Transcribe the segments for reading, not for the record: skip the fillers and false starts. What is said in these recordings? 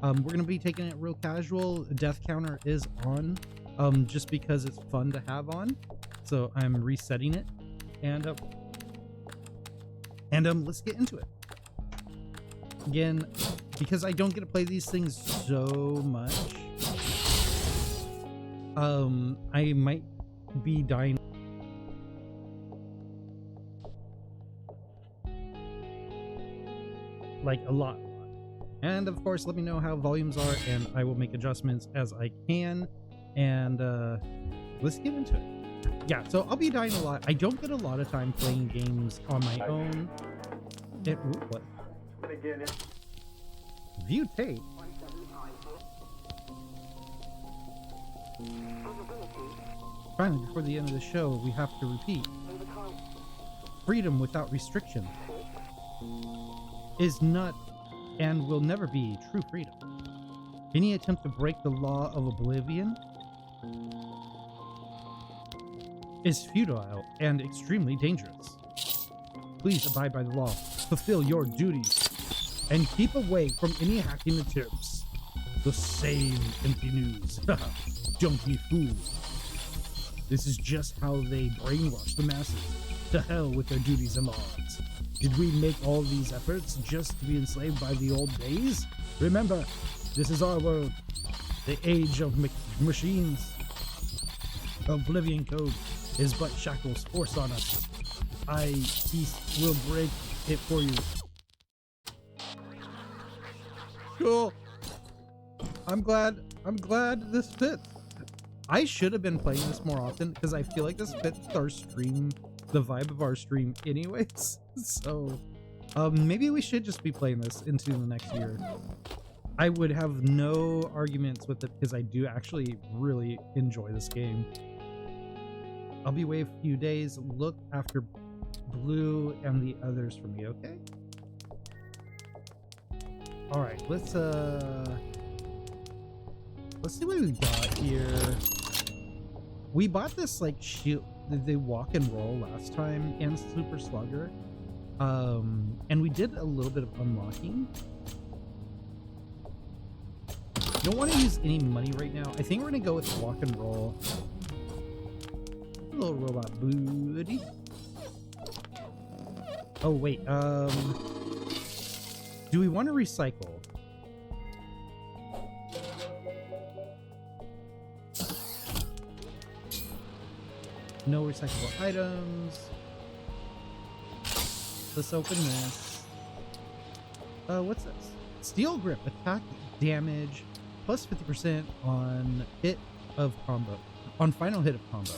We're gonna be taking it real casual. Death counter is on, just because it's fun to have on. So I'm resetting it, and let's get into it. Again, because I don't get to play these things so much, I might be dying. Like a lot. And of course, let me know how volumes are, and I will make adjustments as I can. And let's get into it. Yeah, so I'll be dying a lot. I don't get a lot of time playing games on my own. What? View tape. Finally, before the end of the show, we have to repeat. Freedom without restriction is not and will never be true freedom. Any attempt to break the law of Oblivion is futile and extremely dangerous. Please abide by the law, fulfill your duties, and keep away from any hacking attempts. The same empty news. Don't be fooled. This is just how they brainwash the masses. To hell with their duties and laws. Did we make all these efforts just to be enslaved by the old days? Remember, this is our world. The age of machines. Oblivion Code is but shackles forced on us. Peace will break it for you. Cool. I'm glad this fits. I should have been playing this more often because I feel like this fits our stream, the vibe of our stream anyways. So maybe we should just be playing this into the next year. I would have no arguments with it because I do actually really enjoy this game. I'll be away a few days. Look after Blue and the others for me, okay? All right, let's see what we got here. We bought this like shield, the walk and roll last time, and Super Slugger, and we did a little bit of unlocking. Don't want to use any money right now. I think we're gonna go with walk and roll. Little robot booty. Oh wait, do we want to recycle? No recyclable items. Let's open this. What's this? Steel grip, attack damage plus 50% on hit of combo. On final hit of combo.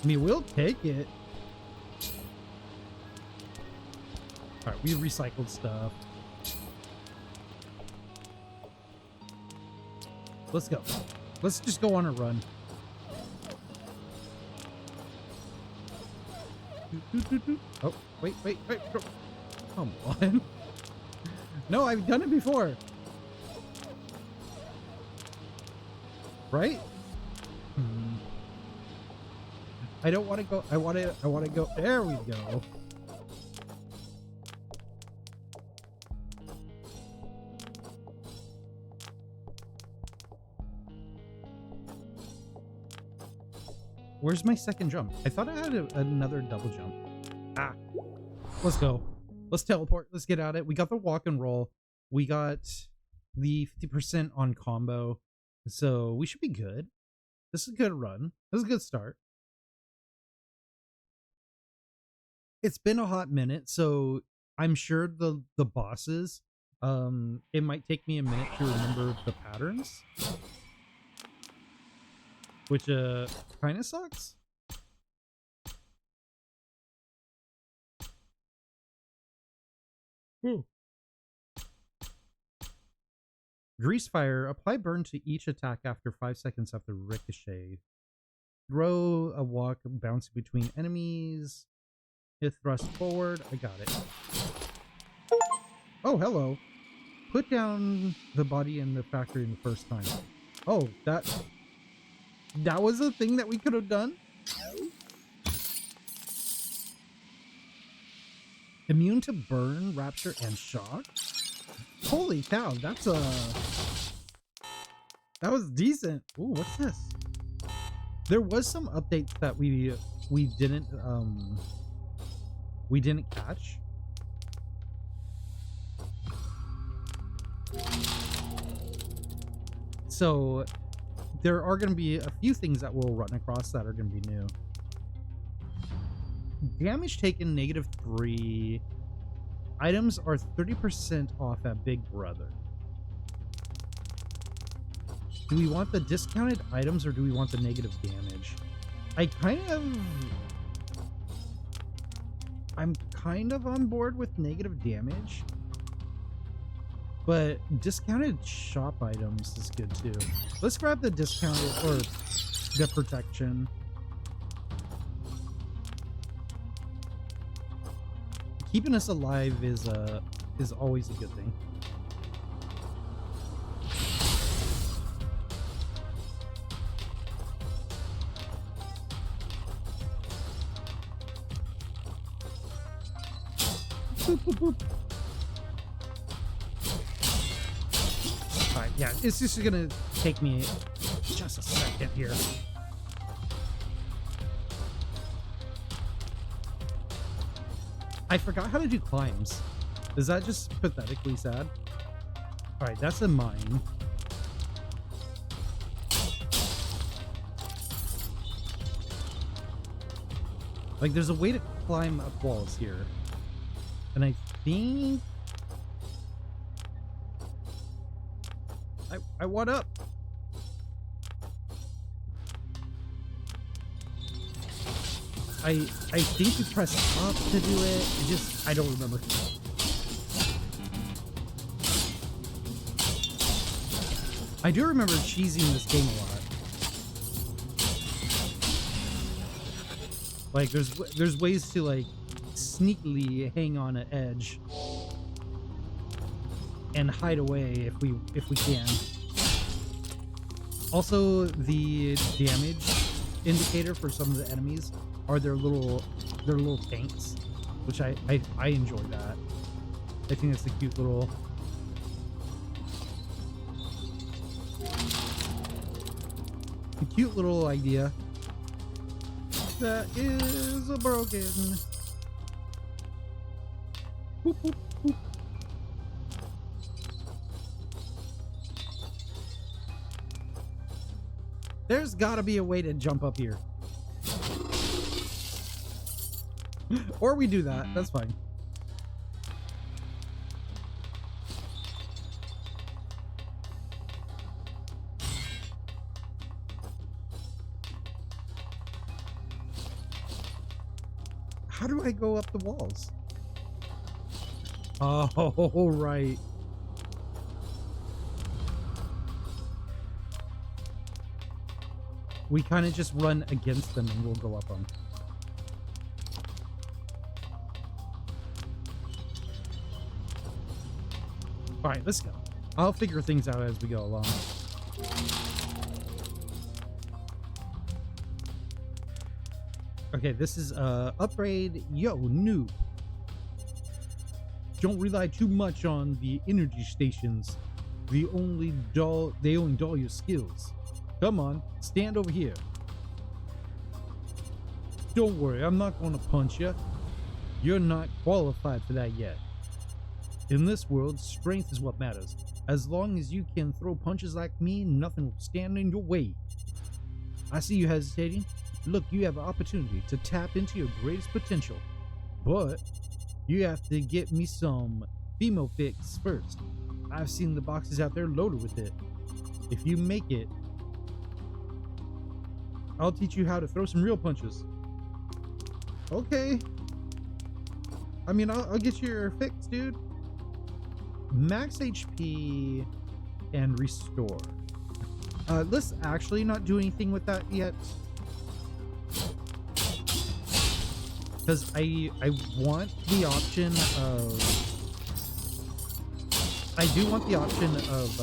I mean, we'll take it. Alright, we recycled stuff. Let's go. Let's just go on a run. Oh, wait. Come on. No, I've done it before. Right? I don't want to go. I want to go. There we go. Where's my second jump? I thought I had another double jump. Ah, let's go. Let's teleport. Let's get at it. We got the walk and roll. We got the 50% on combo. So we should be good. This is a good run. This is a good start. It's been a hot minute, so I'm sure the bosses, it might take me a minute to remember the patterns. Which kind of sucks. Ooh. Grease fire. Apply burn to each attack after 5 seconds after ricochet. Throw a walk bouncing between enemies. Hit thrust forward. I got it. Oh, hello. Put down the body in the factory in the first time. Oh, that was a thing that we could have done. Immune to burn, rapture, and shock. Holy cow, that was decent. Ooh, what's this? There was some updates that we didn't catch. So there are going to be a few things that we'll run across that are going to be new. Damage taken -3. Items are 30% off at Big Brother. Do we want the discounted items or do we want the negative damage? I'm kind of on board with negative damage, but discounted shop items is good too. Let's grab the discounted or the protection. Keeping us alive is always a good thing. Boop, boop, boop. Alright, yeah, it's just gonna take me just a second here. I forgot how to do climbs. Is that just pathetically sad? Alright, that's a mine. Like, there's a way to climb up walls here. And I think... I want up. I think you press up to do it. I don't remember. I do remember cheesing this game a lot. Like there's ways to like sneakily hang on an edge and hide away if we can. Also, the damage indicator for some of the enemies are their little tanks, which I enjoy that. I think it's a cute little idea that is broken. Boop, boop, boop. There's gotta be a way to jump up here. Or we do that. That's fine. How do I go up the walls? Oh, right. We kind of just run against them and we'll go up them. All right, let's go. I'll figure things out as we go along. Okay, this is upgrade. Yo, noob. Don't rely too much on the energy stations. They only dull your skills. Come on, stand over here. Don't worry, I'm not going to punch you. You're not qualified for that yet. In this world, strength is what matters. As long as you can throw punches like me, nothing will stand in your way. I see you hesitating. Look, you have an opportunity to tap into your greatest potential. But you have to get me some female fix first. I've seen the boxes out there loaded with it. If you make it, I'll teach you how to throw some real punches. Okay. I mean, I'll get you your fix, dude. Max HP and restore. Let's actually not do anything with that yet. Because I want the option of... I do want the option of...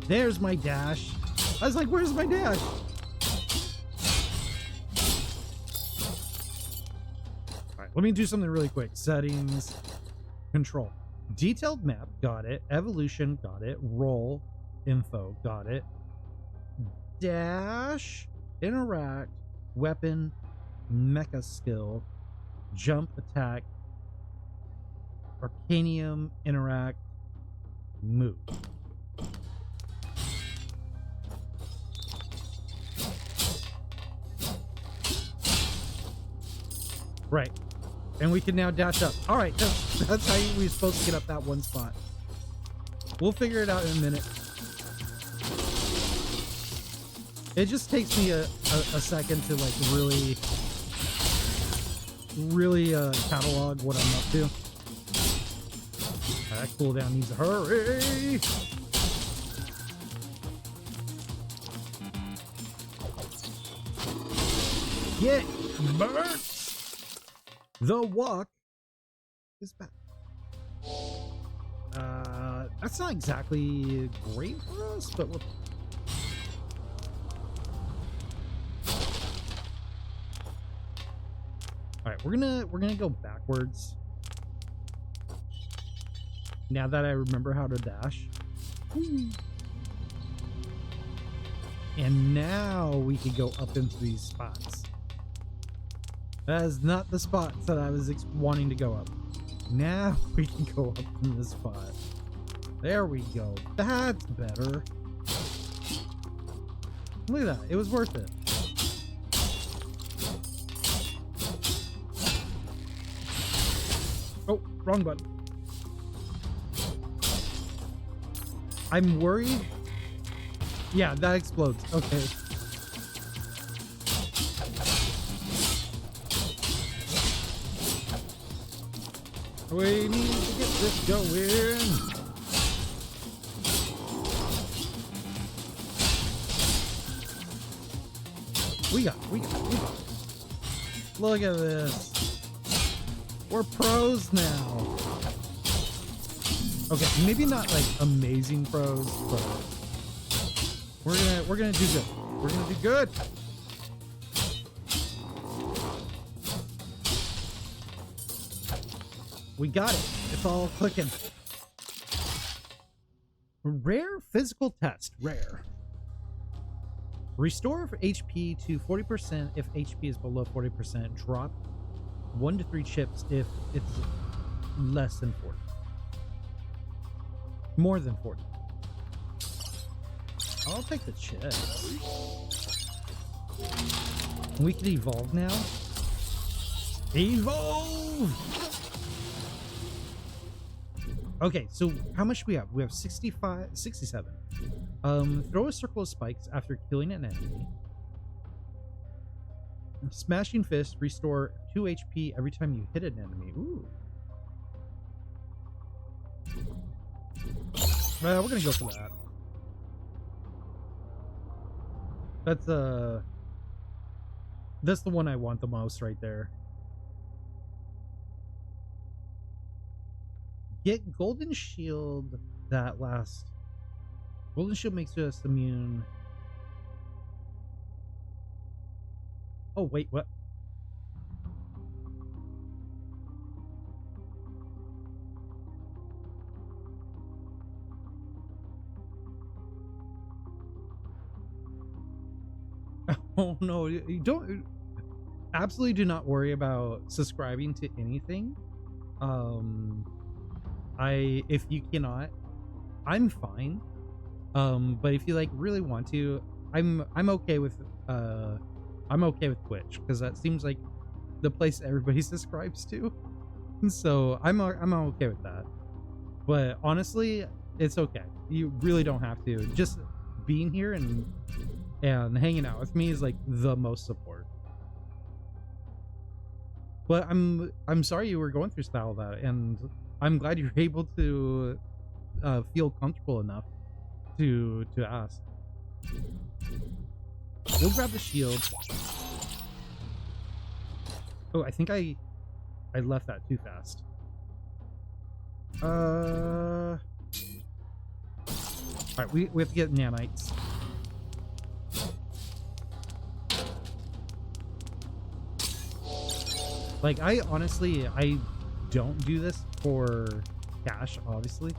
There's my dash. I was like, where's my dash? Let me do something really quick. Settings, control. Detailed map, got it. Evolution, got it. Roll, info, got it. Dash, interact, weapon, mecha skill, jump, attack, arcanium, interact, move. Right. And we can now dash up. All right, that's how we're supposed to get up that one spot. We'll figure it out in a minute. It just takes me a second to like really catalog what I'm up to. That cooldown needs a hurry. Get burnt. The walk is back. That's not exactly great for us, but we're... All right, we're gonna go backwards. Now that I remember how to dash. And now we can go up into these spots. That is not the spots that I was wanting to go up. Now we can go up in this spot. There we go. That's better. Look at that. It was worth it. Oh, wrong button. I'm worried. Yeah, that explodes. Okay. We need to get this going. We got it. Look at this. We're pros now. Okay, maybe not like amazing pros, but we're gonna do good. We're gonna do good. We got it. It's all clicking. Rare physical test. Rare. Restore HP to 40% if HP is below 40%. Drop 1 to 3 chips if it's less than 40. More than 40. I'll take the chips. We can evolve now. Evolve! Okay, so how much do we have? We have 67. Throw a circle of spikes after killing an enemy. Smashing fist, restore 2 HP every time you hit an enemy. Ooh. Well, we're gonna go for that. That's the one I want the most right there. Get golden shield that lasts. Golden shield makes us immune. Oh wait, what? Oh no, you don't. Absolutely do not worry about subscribing to anything. If you cannot, I'm fine. But if you like really want to, I'm okay with Twitch, because that seems like the place everybody subscribes to. So I'm okay with that. But honestly, it's okay. You really don't have to. Just being here and hanging out with me is like the most support. But I'm sorry you were going through all that, and I'm glad you're able to feel comfortable enough to ask. We'll grab the shield. Oh, I think I left that too fast. All right, we have to get nanites. Like, I honestly, I don't do this for cash, obviously,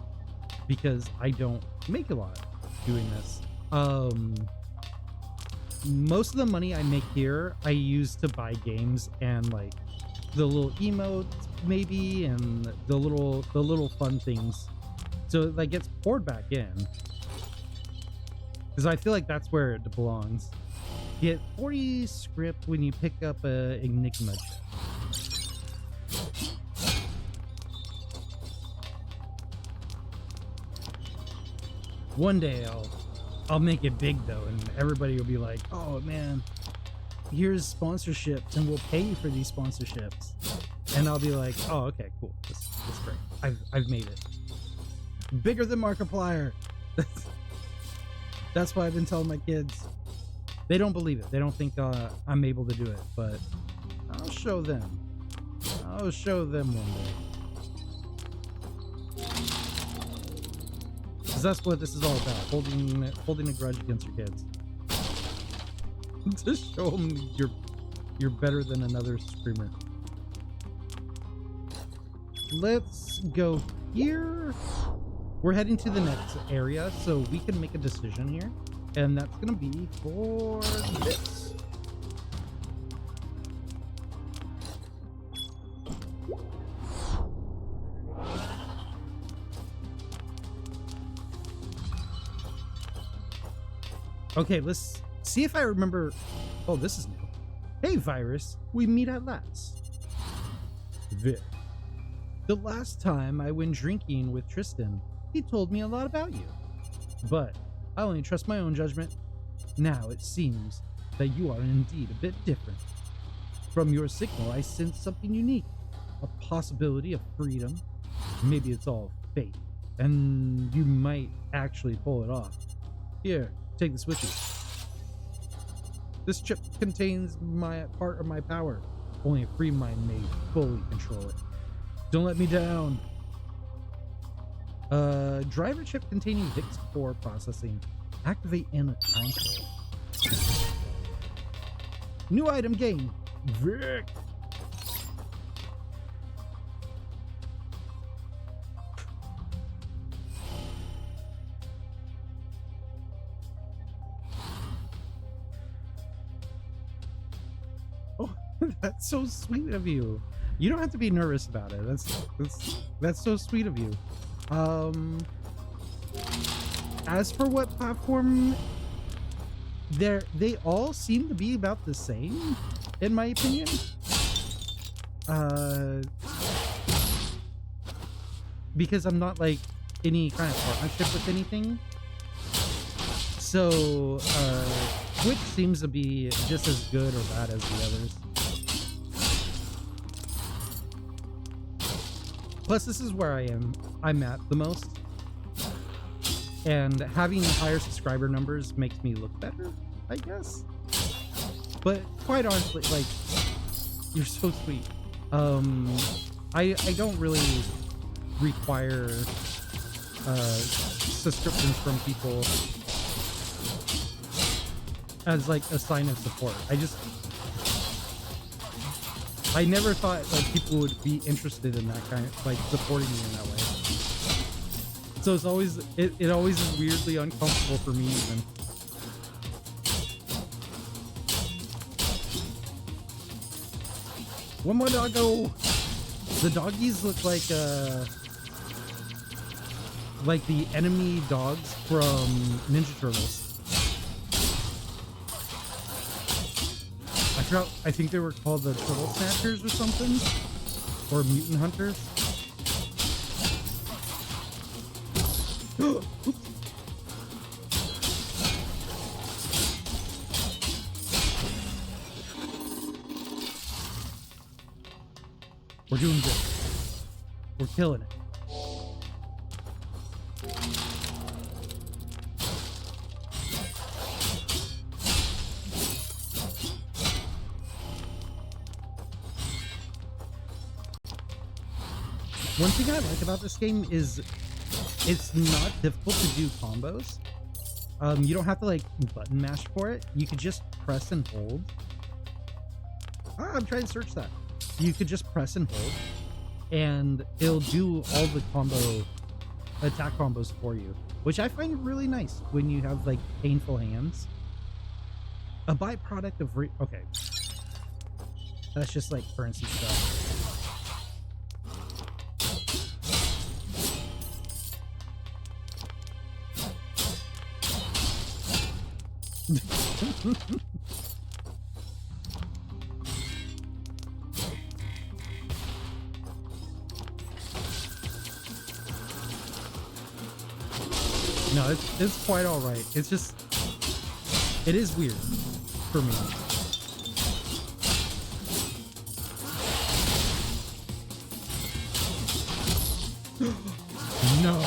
because I don't make a lot doing this. Most of the money I make here, I use to buy games and like the little emotes maybe, and the little fun things. So it like gets poured back in, because I feel like that's where it belongs. You get 40 script when you pick up a Enigma chip. One day I'll make it big though, and everybody will be like, "Oh man, here's sponsorships, and we'll pay you for these sponsorships." And I'll be like, "Oh, okay, cool. That's great. I've made it bigger than Markiplier." That's what I've been telling my kids. They don't believe it. They don't think I'm able to do it, but I'll show them. I'll show them one day. Because that's what this is all about, holding a grudge against your kids. To show them you're better than another streamer. Let's go here. We're heading to the next area, so we can make a decision here. And that's gonna be for this. Okay, let's see if I remember. Oh, this is new. Hey, Virus, we meet at last. Vic. The last time I went drinking with Tristan, he told me a lot about you. But I only trust my own judgment. Now it seems that you are indeed a bit different. From your signal, I sense something unique. A possibility of freedom. Maybe it's all fate, and you might actually pull it off. Here, take this with you. This chip contains part of my power. Only a free mind may fully control it. Don't let me down. Driver chip containing VIX core processing. Activate in a console. New item gain. Vic. Oh, that's so sweet of you. You don't have to be nervous about it. That's so sweet of you. As for what platform, they all seem to be about the same, in my opinion. Because I'm not like any kind of partnership with anything. So, which seems to be just as good or bad as the others. Plus, this is where I'm at the most. And having higher subscriber numbers makes me look better, I guess. But quite honestly, like, you're so sweet. I don't really require subscriptions from people as like a sign of support. I never thought like people would be interested in that kind of like supporting me in that way. So it's always it always is weirdly uncomfortable for me even. One more doggo. The doggies look like the enemy dogs from Ninja Turtles. I think they were called the Turtle Snatchers or something, or Mutant Hunters. We're doing good. We're killing it. One thing I like about this game is it's not difficult to do combos. You don't have to like button mash for it. You could just press and hold. I'm trying to search that. you could just press and hold, and it'll do all the attack combos for you, which I find really nice when you have like painful hands. A byproduct of okay, that's just like currency stuff. No, it's quite all right. It's just, it is weird for me. No.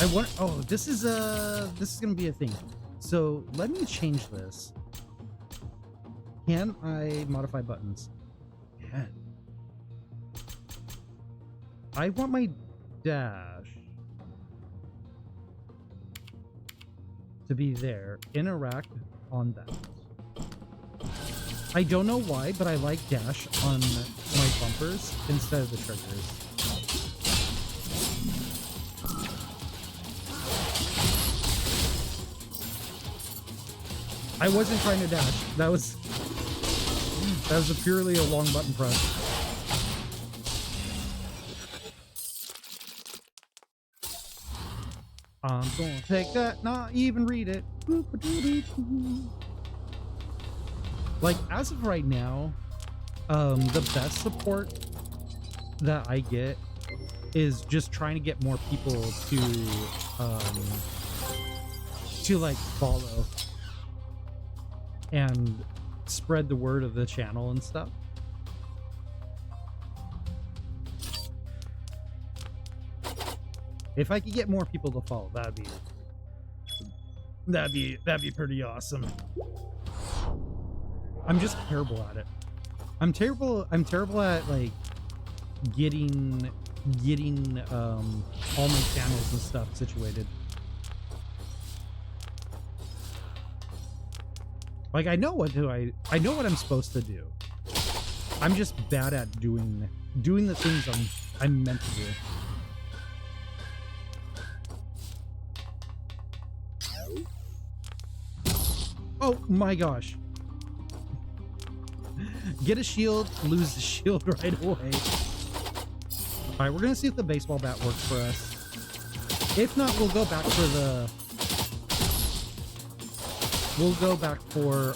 I want. Oh, this is gonna be a thing. So let me change this. Can I modify buttons? Can. I want my dash to be there. Interact on that. I don't know why, but I like dash on my bumpers instead of the triggers. I wasn't trying to dash. That was purely a long button press. I'm gonna take that, not even read it. Like, as of right now, the best support that I get is just trying to get more people to like follow and spread the word of the channel and stuff. If I could get more people to follow, that'd be pretty awesome. I'm just terrible at it. I'm terrible at like getting all my channels and stuff situated. Like, I know what I'm supposed to do. I'm just bad at doing the things I'm meant to do. Oh my gosh. Get a shield, lose the shield right away. Alright, we're gonna see if the baseball bat works for us. If not, we'll go back for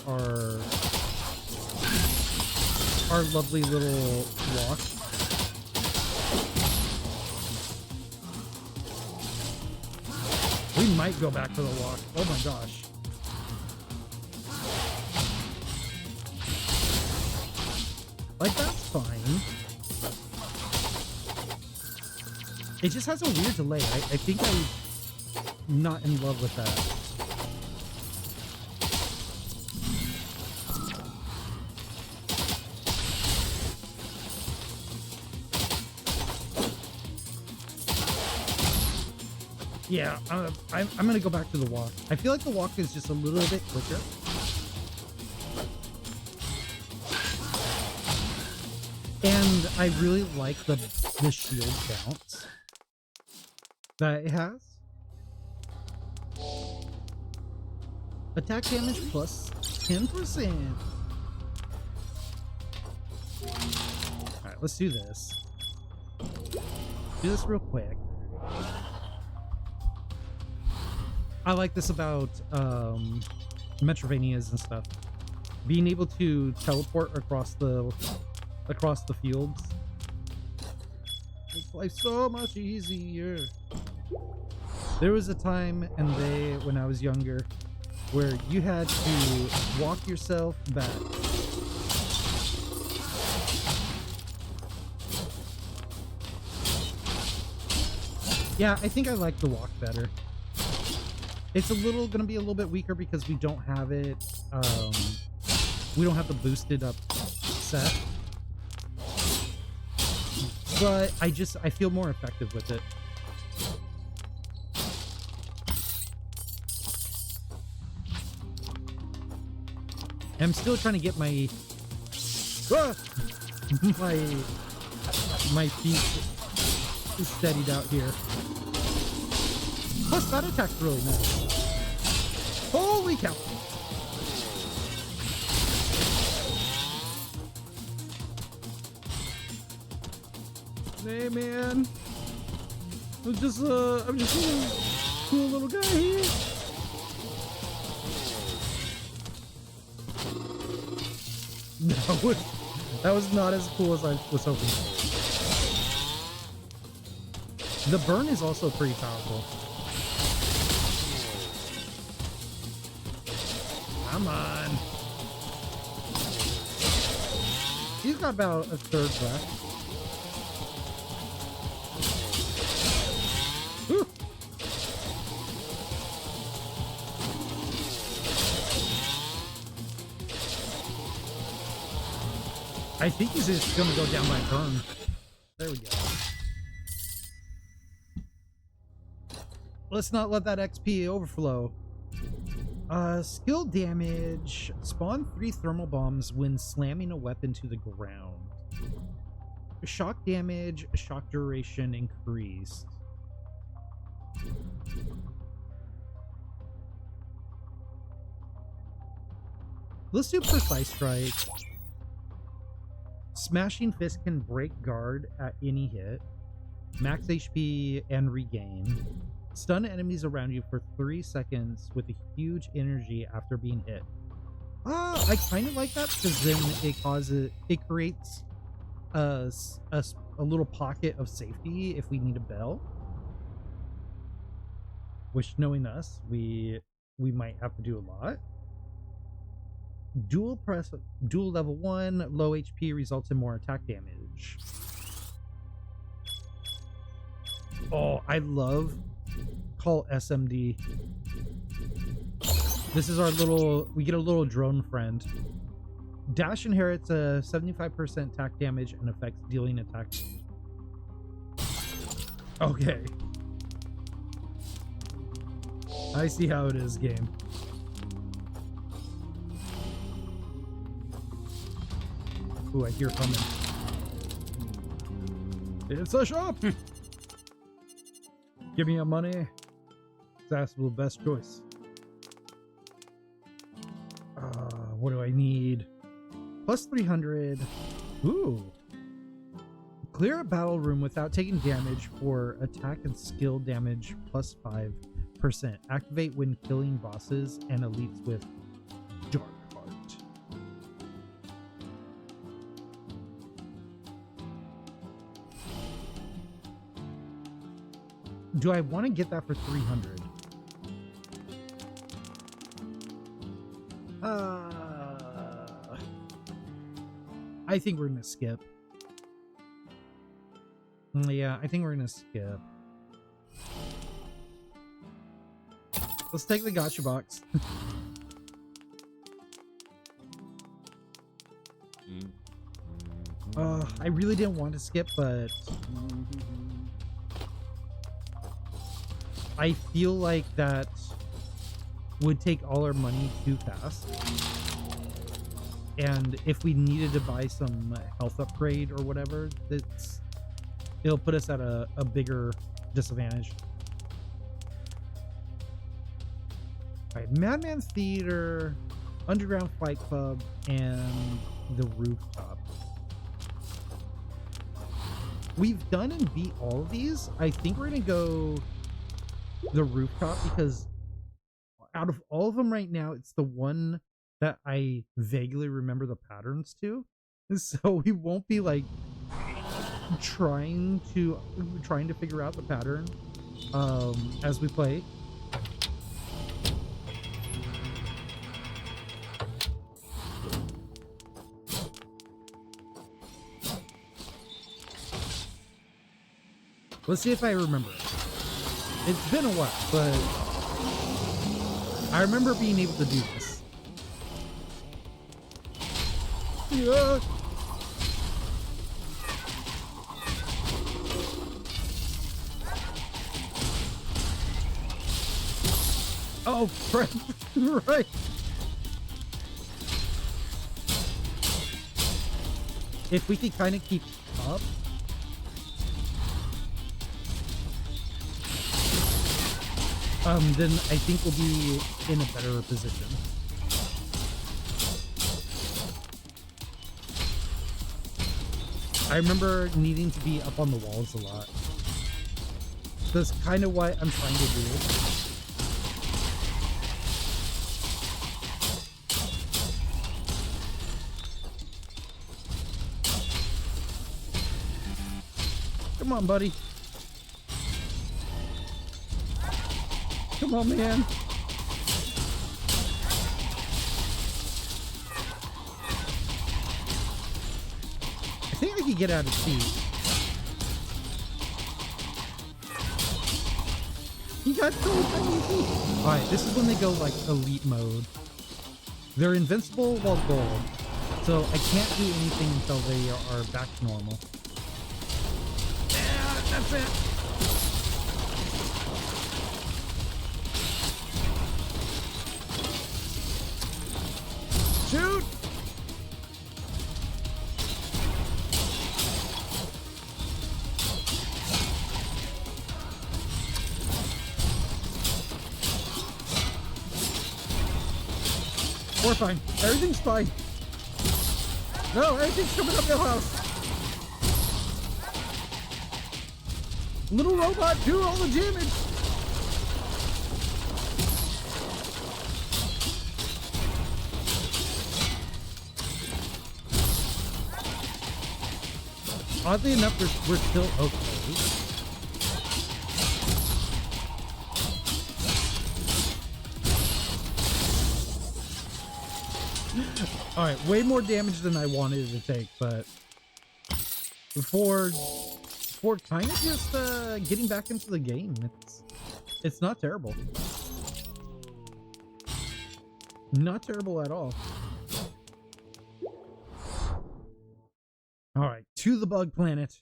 our lovely little walk. We might go back for the walk. Oh my gosh. Like, that's fine. It just has a weird delay. I think I'm not in love with that. Yeah, I'm gonna go back to the walk. I feel like the walk is just a little bit quicker. And I really like the shield bounce that it has. Attack damage plus 10%. Alright, let's do this. Do this real quick. I like this about Metroidvanias and stuff. Being able to teleport across the fields makes life so much easier. There was a time when I was younger where you had to walk yourself back. Yeah, I think I like the walk better. It's gonna be a little bit weaker because we don't have it. We don't have the boosted up set. But I feel more effective with it. I'm still trying to get my my feet steadied out here. Plus that attack's really nice. Holy cow! Hey man, I'm just a cool little guy here. That was not as cool as I was hoping. The burn is also pretty powerful. Come on. He's got about a third left. Whew. I think he's just gonna go down by burn. There we go. Let's not let that XP overflow. Skill damage. Spawn 3 thermal bombs when slamming a weapon to the ground. Shock damage, shock duration increased. Let's do Precise Strike. Smashing Fist can break guard at any hit. Max HP and regain. Stun enemies around you for 3 seconds with a huge energy after being hit. I kind of like that because then it creates a little pocket of safety if we need a bell. Which, knowing us, we might have to do a lot. Dual level 1, low HP results in more attack damage. Oh, I love Call SMD. This is our we get a little drone friend. Dash inherits a 75% attack damage and affects dealing attacks. Okay. I see how it is, game. Ooh, I hear coming. It's a shop! Give me your money. That's the best choice. What do I need? Plus 300. Ooh. Clear a battle room without taking damage for attack and skill damage plus 5%. Activate when killing bosses and elites with Dark Heart. Do I want to get that for 300? I think we're gonna skip. Yeah, I think we're gonna skip. Let's take the gacha box. I really didn't want to skip, but I feel like that would take all our money too fast. And if we needed to buy some health upgrade or whatever, it'll put us at a bigger disadvantage. Alright, Madman Theater, Underground Fight Club, and the Rooftop. We've done and beat all of these. I think we're gonna go the Rooftop because out of all of them right now, it's the one that I vaguely remember the patterns to. So we won't be like trying to figure out the pattern as we play. Let's see if I remember it. It's been a while, but I remember being able to do this. Yeah. Oh, right. if we could kind of keep up, then I think we'll be in a better position. I remember needing to be up on the walls a lot. That's kind of what I'm trying to do. Come on, buddy. Come on, man. I think I could get out of seat. He got so tiny. Alright, this is when they go like elite mode. They're invincible while gold, so I can't do anything until they are back to normal. Yeah, that's it. Shoot! We're fine. Everything's fine. No, everything's coming up your house. Little robot, do all the damage. Oddly enough, we're still okay. Alright, way more damage than I wanted it to take, but for kind of just getting back into the game, it's not terrible. Not terrible at all. Alright, to the bug planet.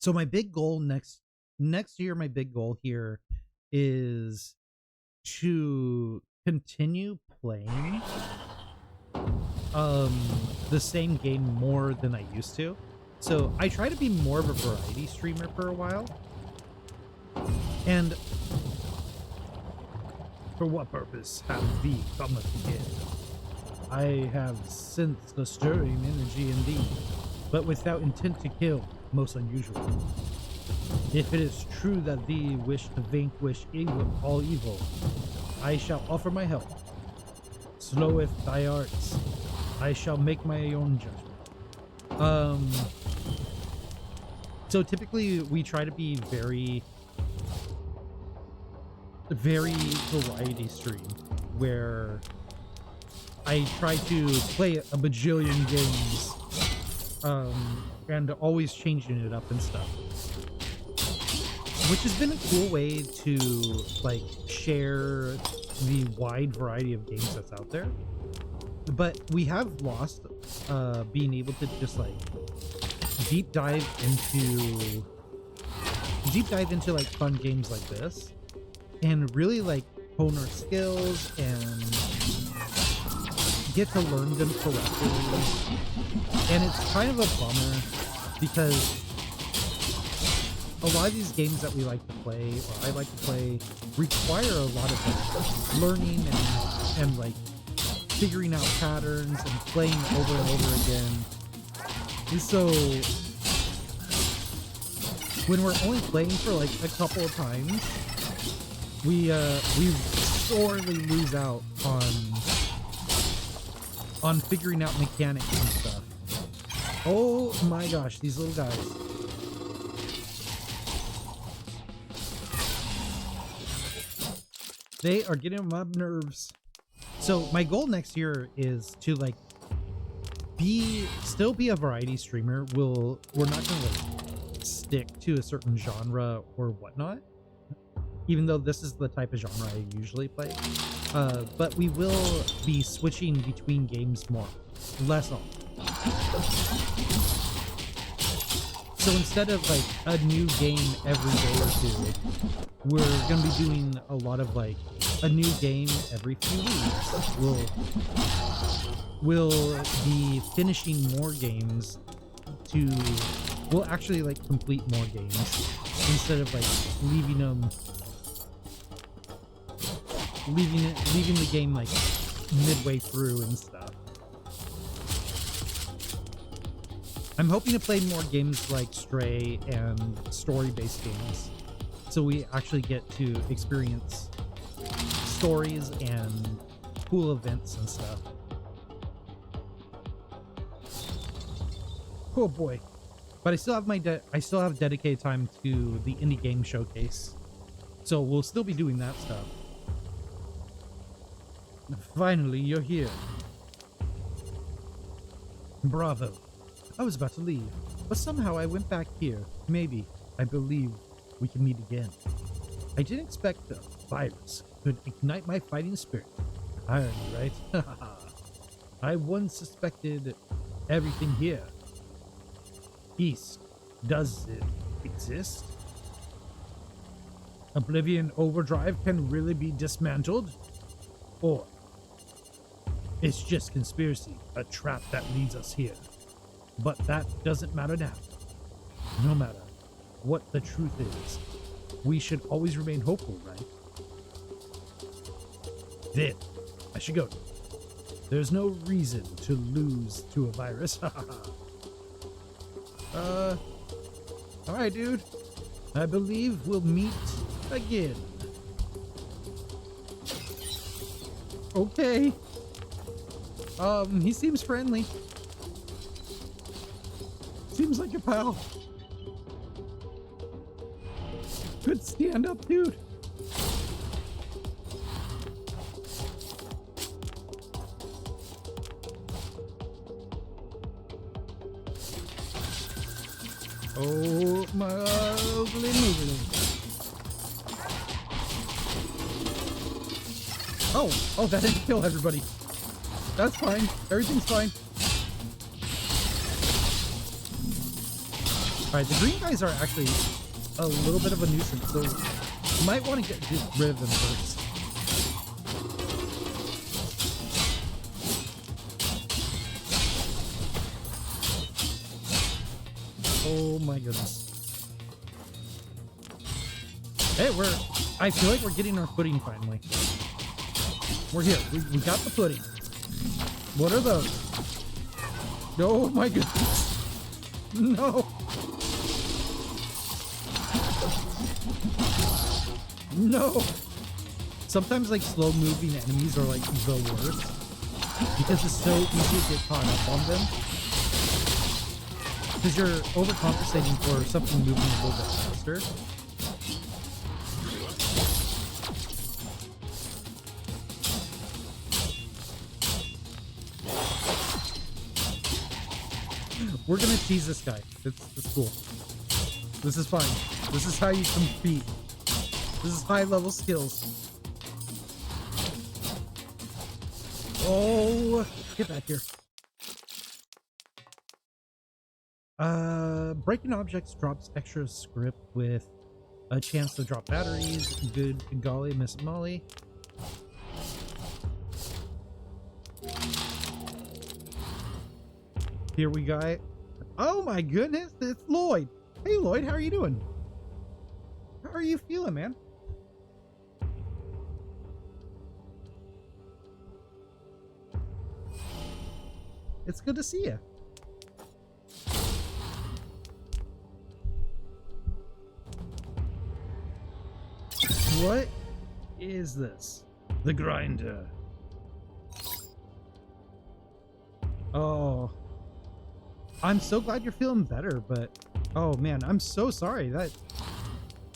So my big goal next year, my big goal here is to continue playing the same game more than I used to. So I try to be more of a variety streamer for a while. And for what purpose have thee cometh again? I have sensed the stirring energy in thee, but without intent to kill, most unusual. If it is true that thee wish to vanquish all evil, I shall offer my help. Sloweth thy arts, I shall make my own judgment. So typically we try to be very variety stream, where I try to play a bajillion games, and always changing it up and stuff, which has been a cool way to like share the wide variety of games that's out there. But we have lost being able to just like deep dive into like fun games like this and really like hone our skills and get to learn them correctly. And it's kind of a bummer because a lot of these games that we like to play, or I like to play, require a lot of like learning and like figuring out patterns and playing over and over again. And so when we're only playing for like a couple of times, we sorely lose out on figuring out mechanics and stuff. Oh my gosh, these little guys. They are getting on my nerves. So my goal next year is to like still be a variety streamer. We're not gonna like stick to a certain genre or whatnot, even though this is the type of genre I usually play. But we will be switching between games more, less often. So instead of like a new game every day or two, we're gonna be doing a lot of like a new game every few weeks. We'll be finishing more games we'll actually like complete more games instead of like leaving the game like midway through and stuff. I'm hoping to play more games like Stray and story-based games, so we actually get to experience stories and cool events and stuff. Oh boy. But I still have dedicated time to the indie game showcase, so we'll still be doing that stuff. Finally, you're here. Bravo. I was about to leave, but somehow I went back here. Maybe, I believe, we can meet again. I didn't expect the virus could ignite my fighting spirit. Irony, right? I once suspected everything here. East, does it exist? Oblivion Overdrive can really be dismantled? Or it's just conspiracy, a trap that leads us here. But that doesn't matter now. No matter what the truth is, we should always remain hopeful, right? Then, I should go. There's no reason to lose to a virus. Alright, dude. I believe we'll meet again. Okay. He seems friendly. Seems like a pal. Good stand up, dude. Oh my ugly movie. Oh, that didn't kill everybody. That's fine. Everything's fine. Alright, the green guys are actually a little bit of a nuisance, so you might want to get rid of them first. Oh my goodness. Hey, I feel like we're getting our footing finally. We're here. We got the footing. What are those? Oh my goodness. No. No. Sometimes like slow moving enemies are like the worst because it's so easy to get caught up on them. Because you're overcompensating for something moving a little bit faster. We're gonna tease this guy. It's cool. This is fine. This is how you compete. This is high level skills. Oh, get back here. Breaking objects drops extra script with a chance to drop batteries. Good golly, Miss Molly. Here we go. Oh my goodness, it's Lloyd. Hey Lloyd, how are you doing? How are you feeling, man? It's good to see you. What is this? The grinder. Oh. I'm so glad you're feeling better, but oh man, I'm so sorry. That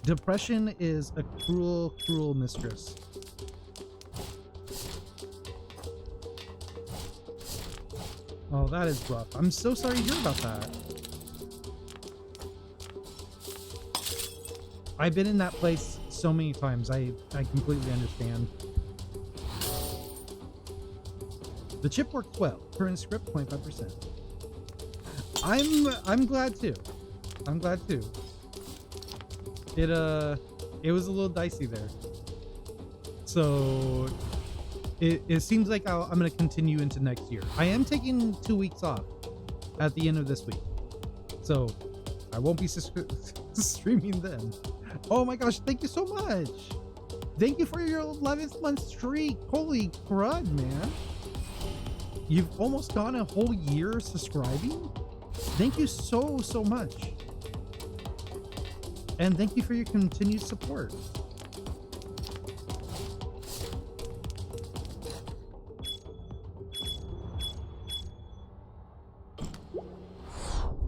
depression is a cruel, cruel mistress. Oh, that is rough. I'm so sorry to hear about that. I've been in that place so many times. I completely understand. The chip worked well. Current script 25%. I'm glad too. I'm glad too. It was a little dicey there. So it seems like I'm going to continue into next year. I am taking 2 weeks off at the end of this week. So I won't be streaming then. Oh my gosh, thank you so much. Thank you for your 11th month streak. Holy crud, man. You've almost gone a whole year subscribing. Thank you so much. And thank you for your continued support.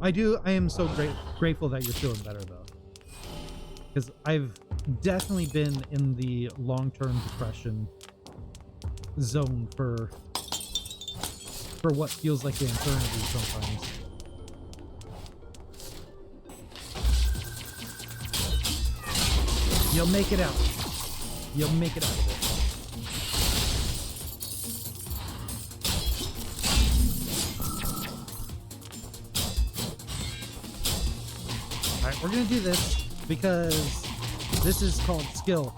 I am so grateful that you're feeling better though. Because I've definitely been in the long-term depression zone for what feels like an eternity sometimes. You'll make it out. You'll make it out of it. Alright, we're gonna do this because this is called skill.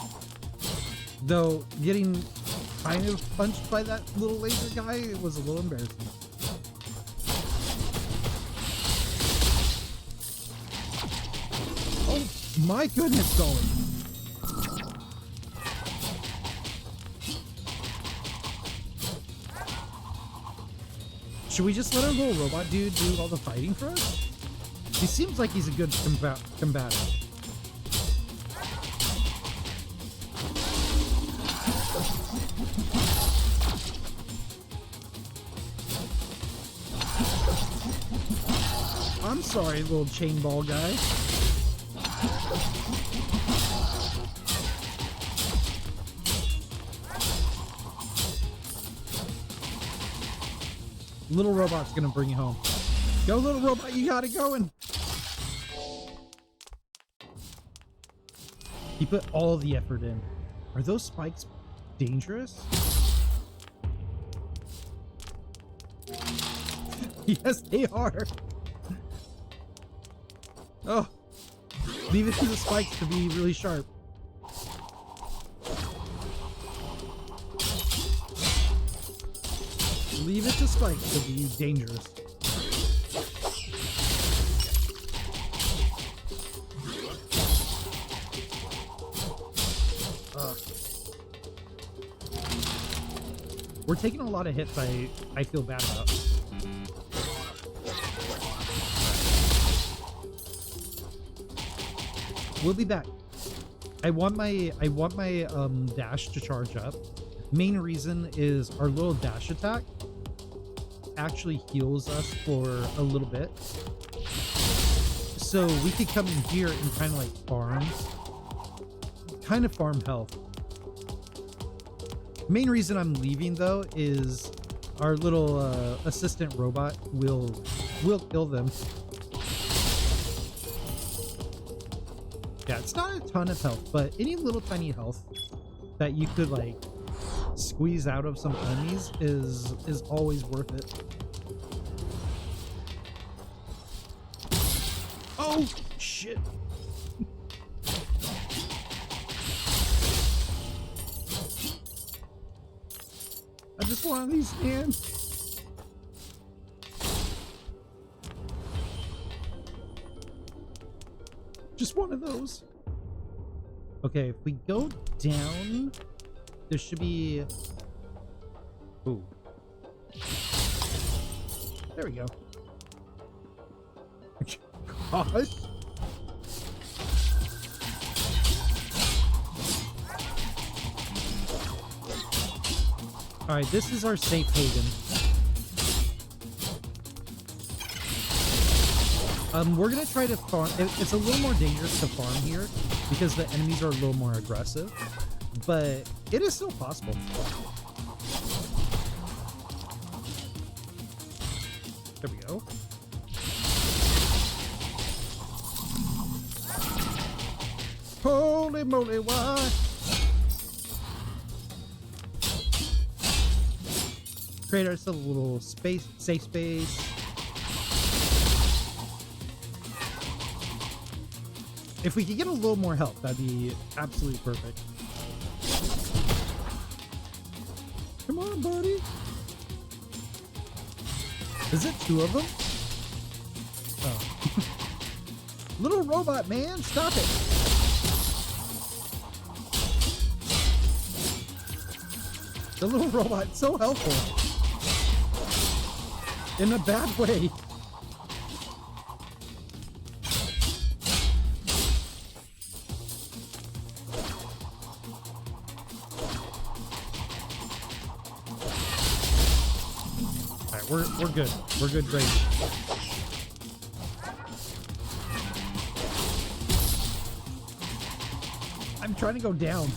Though getting kind of punched by that little laser guy, it was a little embarrassing. Oh my goodness, Dolly. Should we just let our little robot dude do all the fighting for us? He seems like he's a good combatant. I'm sorry, little chain ball guy. Little robot's gonna bring you home. Go, little robot, you got it going. He put all the effort in. Are those spikes dangerous? Yes, they are. Oh, leave it to the spikes to be really sharp. Leave it to spikes to be dangerous. We're taking a lot of hits I feel bad about. We'll be back. I want my dash to charge up. Main reason is our little dash attack actually heals us for a little bit. So we could come in here and kind of like farm health. Main reason I'm leaving though is our little assistant robot will kill them. Yeah, it's not a ton of health, but any little tiny health that you could like squeeze out of some enemies is always worth it. Oh shit. I just want these hands. Just one of those. Okay, if we go down, there should be... Ooh. There we go. God. Alright, this is our safe haven. We're gonna try to farm. It's a little more dangerous to farm here because the enemies are a little more aggressive, but it is still possible. There we go. Holy moly, why? Create ourselves a little safe space. If we could get a little more help, that'd be absolutely perfect. Come on, buddy. Is it 2 of them? Oh. Little robot man, stop it. The little robot, so helpful. In a bad way. We're good. We're good, great. I'm trying to go down.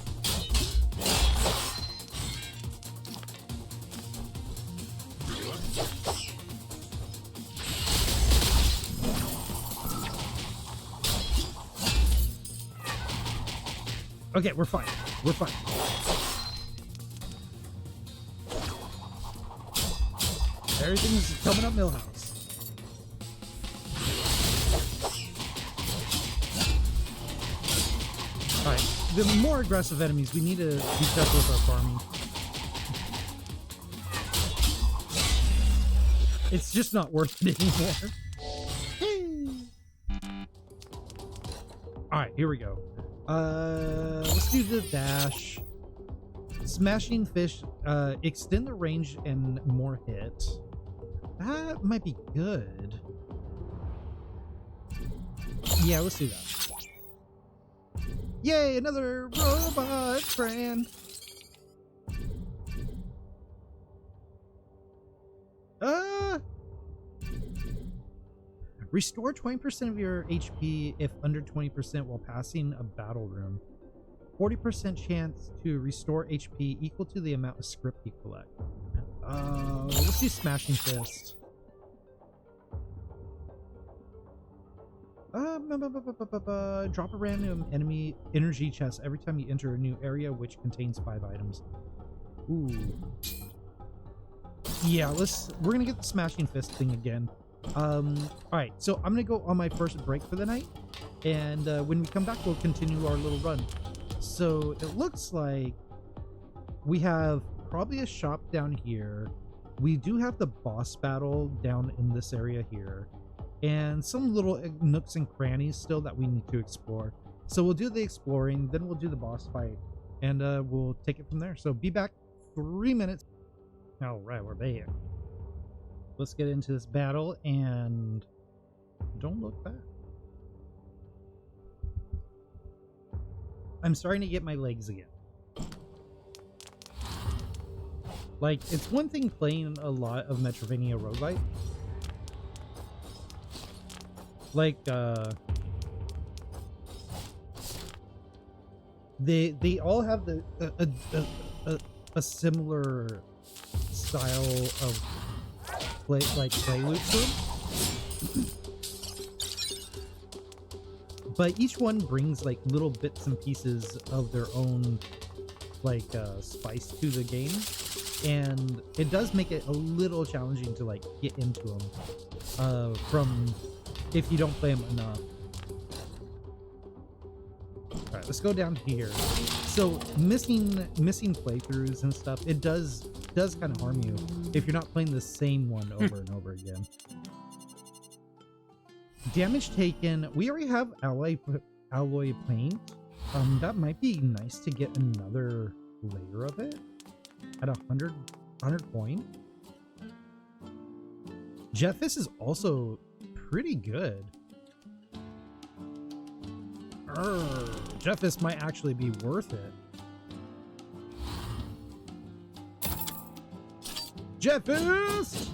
Okay, we're fine. We're fine. Everything's coming up Millhouse. Alright, the more aggressive enemies, we need to be careful with our farming. It's just not worth it anymore. Alright, here we go. Let's do the dash. Smashing fish, extend the range and more hit. That might be good. Yeah, let's do that. Yay, another robot friend. Restore 20% of your HP if under 20% while passing a battle room. 40% chance to restore HP equal to the amount of script you collect. Let's do Smashing Fist. Drop a random enemy energy chest every time you enter a new area which contains 5 items. Ooh. Yeah, we're gonna get the Smashing Fist thing again. Alright, so I'm gonna go on my first break for the night, and when we come back we'll continue our little run. So it looks like we have probably a shop down here. We do have the boss battle down in this area here, and some little nooks and crannies still that we need to explore. So we'll do the exploring, then we'll do the boss fight, and we'll take it from there. So be back 3 minutes. All right, we're back. Let's get into this battle and don't look back. I'm starting to get my legs again. Like, it's one thing playing a lot of Metroidvania and Roguelike. Like, they all have a similar style of play loop to them. But each one brings like little bits and pieces of their own like spice to the game, and it does make it a little challenging to like get into them from if you don't play them enough. All right, let's go down here. So missing playthroughs and stuff, it does kind of harm you if you're not playing the same one over and over again. Damage taken. We already have alloy paint. That might be nice to get another layer of it at 100 point. Jetfist is also pretty good. Jetfist might actually be worth it. Jetfist!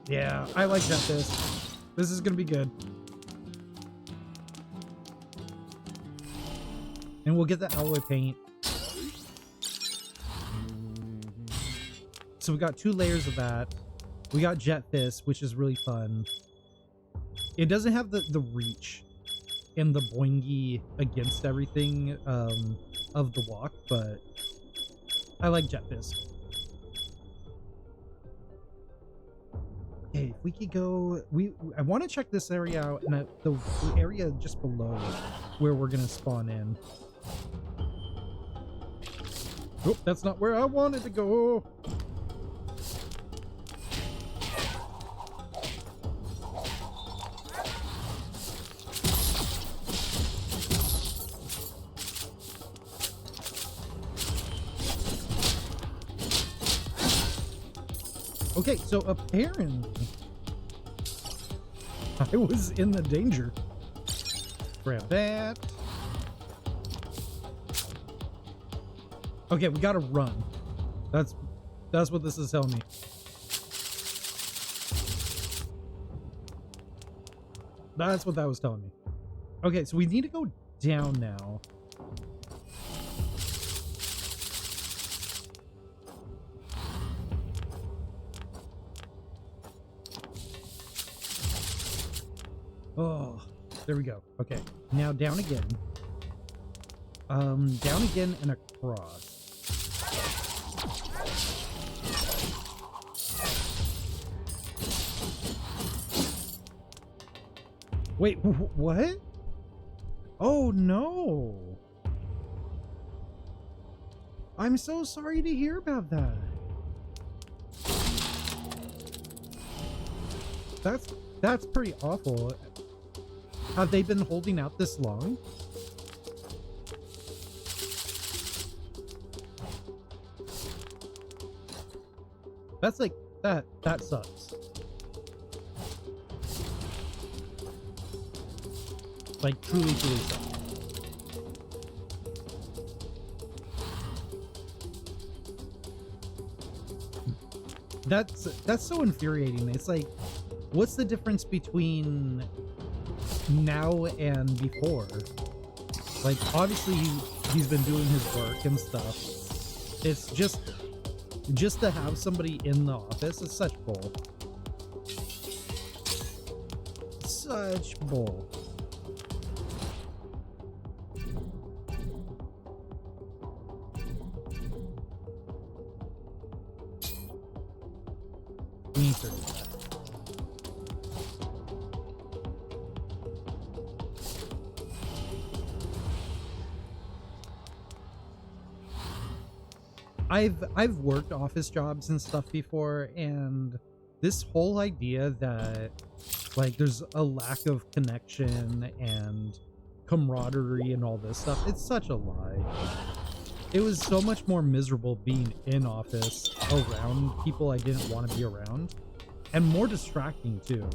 Yeah, I like Jetfist. This is gonna be good. And we'll get the alloy paint. So we got 2 layers of that. We got Jetfist, which is really fun. It doesn't have the reach and the boingy against everything of the walk, but I like Jetfist. Okay, if we could go, I want to check this area out, and the area just below where we're gonna spawn in. Oh, that's not where I wanted to go. Okay, so apparently I was in the danger. Grab that. Okay, we gotta run. That's what this is telling me. That's what that was telling me. Okay, so we need to go down now. Oh, there we go. Okay, now down again. Down again and across. Wait, what? Oh no! I'm so sorry to hear about that. That's pretty awful. Have they been holding out this long? That's like, that sucks. Like, truly sucks. That's so infuriating. It's like, what's the difference between now and before? Like, obviously he's been doing his work and stuff. It's just to have somebody in the office is such bull. Such bull. We need to do that. I've worked office jobs and stuff before, and this whole idea that like there's a lack of connection and camaraderie and all this stuff, it's such a lie. It was so much more miserable being in office around people I didn't want to be around, and more distracting too.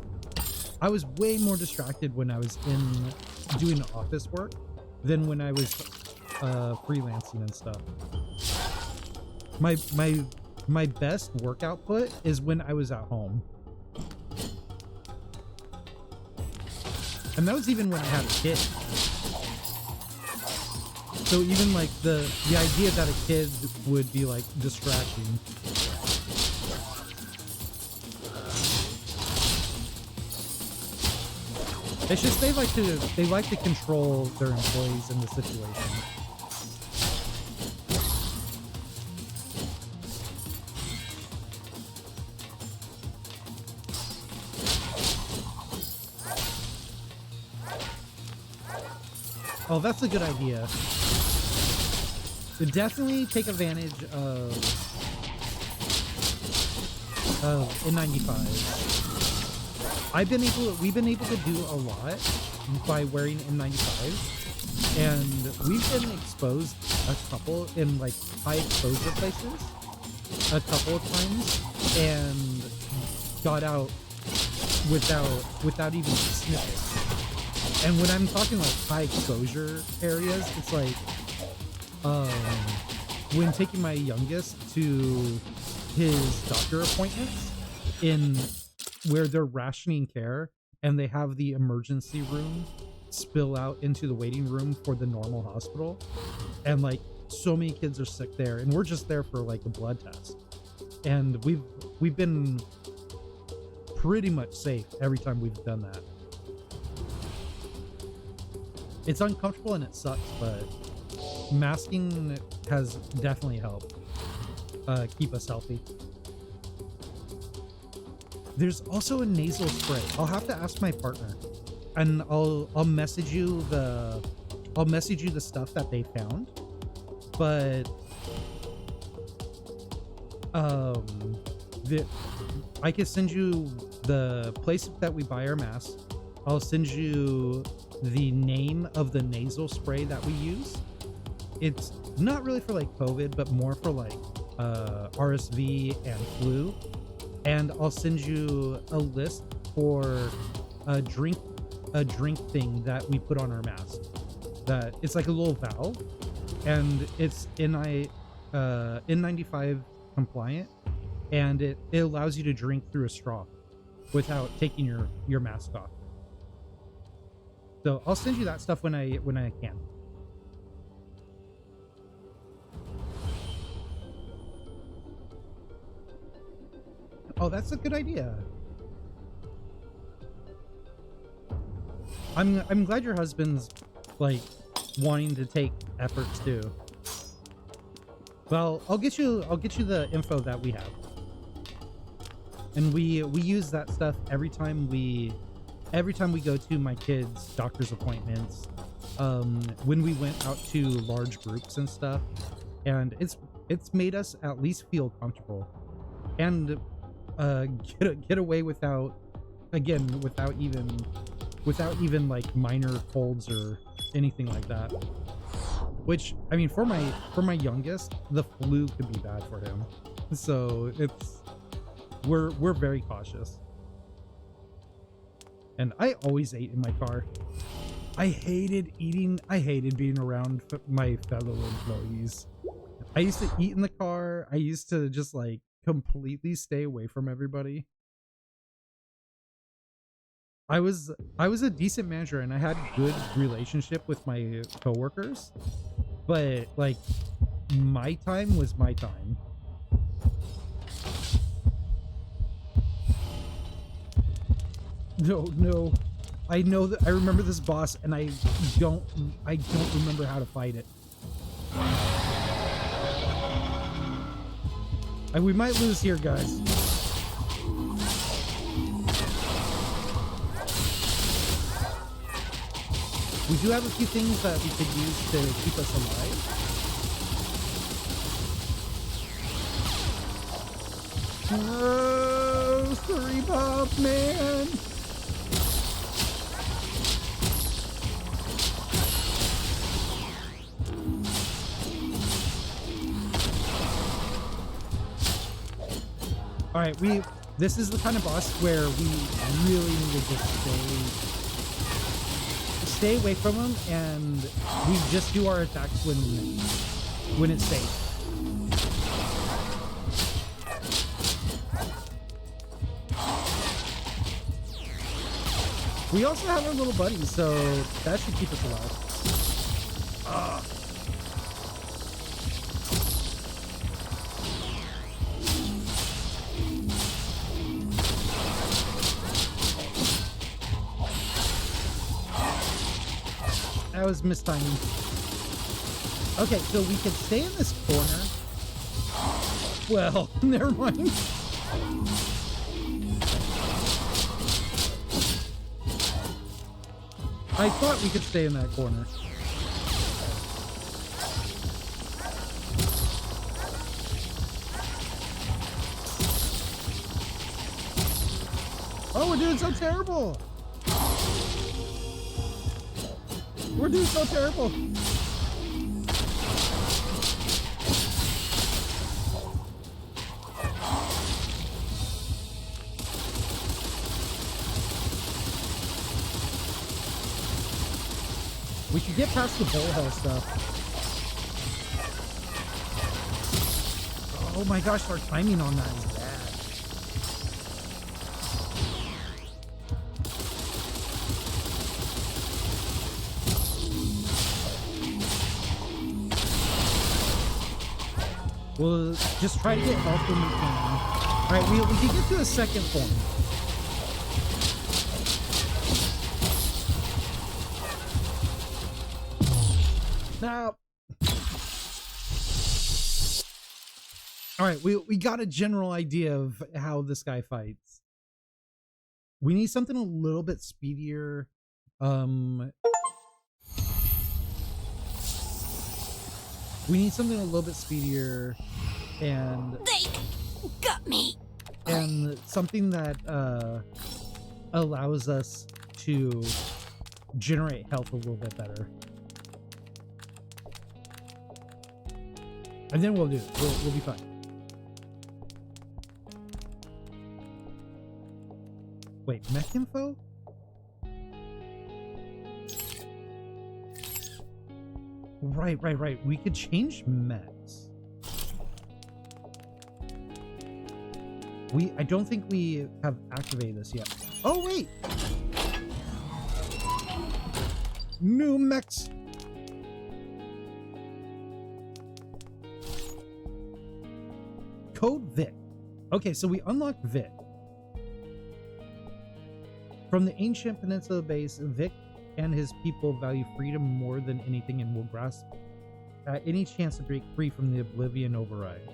I was way more distracted when I was in doing office work than when I was freelancing and stuff. My best work output is when I was at home. And that was even when I had a kid. So even like the idea that a kid would be like distracting. It's just they like to control their employees in the situation. Oh, that's a good idea. Definitely take advantage of N95. We've been able to do a lot by wearing N95s, and we've been exposed a couple in like high exposure places a couple of times and got out without even sniffing. And when I'm talking like high exposure areas, it's like when taking my youngest to his doctor appointments in where they're rationing care and they have the emergency room spill out into the waiting room for the normal hospital, and like so many kids are sick there, and we're just there for like a blood test, and we've been pretty much safe every time we've done that. It's uncomfortable and it sucks, but masking has definitely helped keep us healthy. There's also a nasal spray. I'll have to ask my partner, and I'll message you the stuff that they found. But I can send you the place that we buy our masks. I'll send you the name of the nasal spray that we use. It's not really for like COVID, but more for like RSV and flu. And I'll send you a list for a drink thing that we put on our mask. That it's like a little valve, and it's N95 compliant, and it allows you to drink through a straw without taking your mask off. So I'll send you that stuff when I can. Oh, that's a good idea. I'm glad your husband's like wanting to take efforts too. Well, I'll get you the info that we have. And we use that stuff every time we go to my kids' doctor's appointments. When we went out to large groups and stuff, and it's made us at least feel comfortable and get away without even like minor colds or anything like that. Which, I mean, for my youngest, the flu could be bad for him. So we're very cautious. And I always ate in my car. I hated being around my fellow employees. I used to eat in the car. I used to just like completely stay away from everybody. I was a decent manager and I had a good relationship with my coworkers, but like my time was my time. No. I know that I remember this boss and I don't remember how to fight it. And we might lose here, guys. We do have a few things that we could use to keep us alive. Oh, sorry, Bob, man. All right, this is the kind of boss where we really need to just stay away from him, and we just do our attacks when it's safe. We also have our little buddy, so that should keep us alive. That was mistiming. Okay, so we could stay in this corner. Well, never mind. I thought we could stay in that corner. Oh, we're doing so terrible. We're doing so terrible. We should get past the bullhole stuff. Oh my gosh, our timing on that is bad. We'll just try to get health when we can. Alright, we can get to the second form. Now, alright, we got a general idea of how this guy fights. We need something a little bit speedier. We need something a little bit speedier, and They got me. And something that allows us to generate health a little bit better. And then we'll do it. We'll be fine. Wait, mech info? Right. We could change mechs. I don't think we have activated this yet. Oh, wait! New mechs! Code Vic. Okay, so we unlocked Vic. From the ancient peninsula base, Vic and his people value freedom more than anything and will grasp at any chance to break free from the Oblivion Override.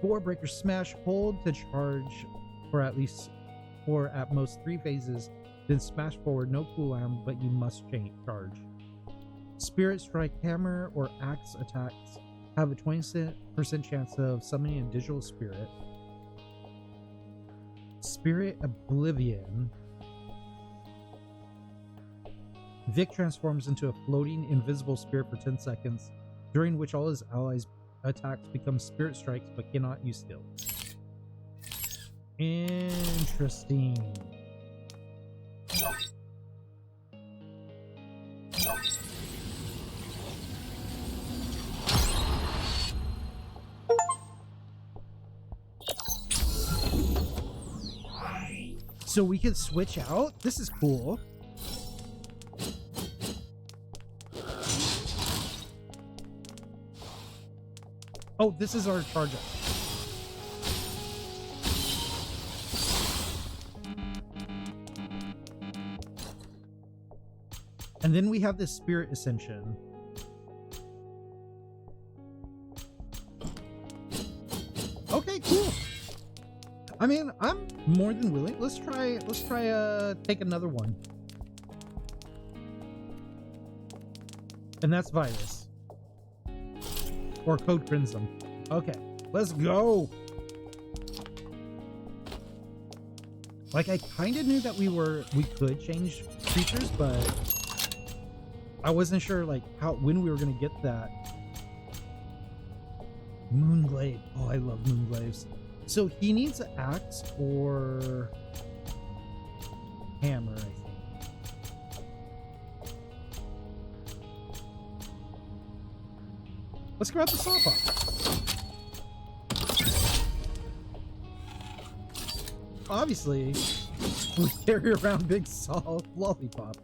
4 breakers smash, hold to charge for at most 3 phases, then smash forward, no cooldown, but you must charge. Spirit strike, hammer, or axe attacks have a 20% chance of summoning a digital spirit. Spirit Oblivion. Vic transforms into a floating, invisible spirit for 10 seconds, during which all his allies' attacks become spirit strikes but cannot use skill. Interesting. So we could switch out? This is cool. Oh, this is our charge up. And then we have this spirit ascension. Okay, cool. I mean, I'm more than willing. Let's try take another one. And that's virus. Or Code Crimson. Okay, let's go. Like, I kind of knew that we could change creatures, but I wasn't sure like when we were gonna get that. Moonglaive. Oh, I love moonglaives. So he needs an axe or hammer, I think. Let's grab the saw pot. Obviously, we carry around big saw lollipop.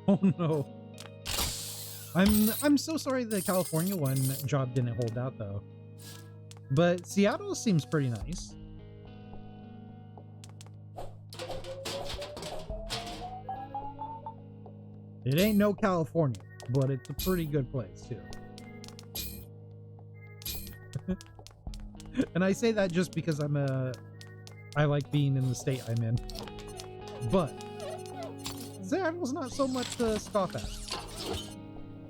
Oh no. I'm so sorry the California one job didn't hold out though. But Seattle seems pretty nice. It ain't no California, but it's a pretty good place too. And I say that just because I like being in the state I'm in. But Seattle's not so much to scoff at.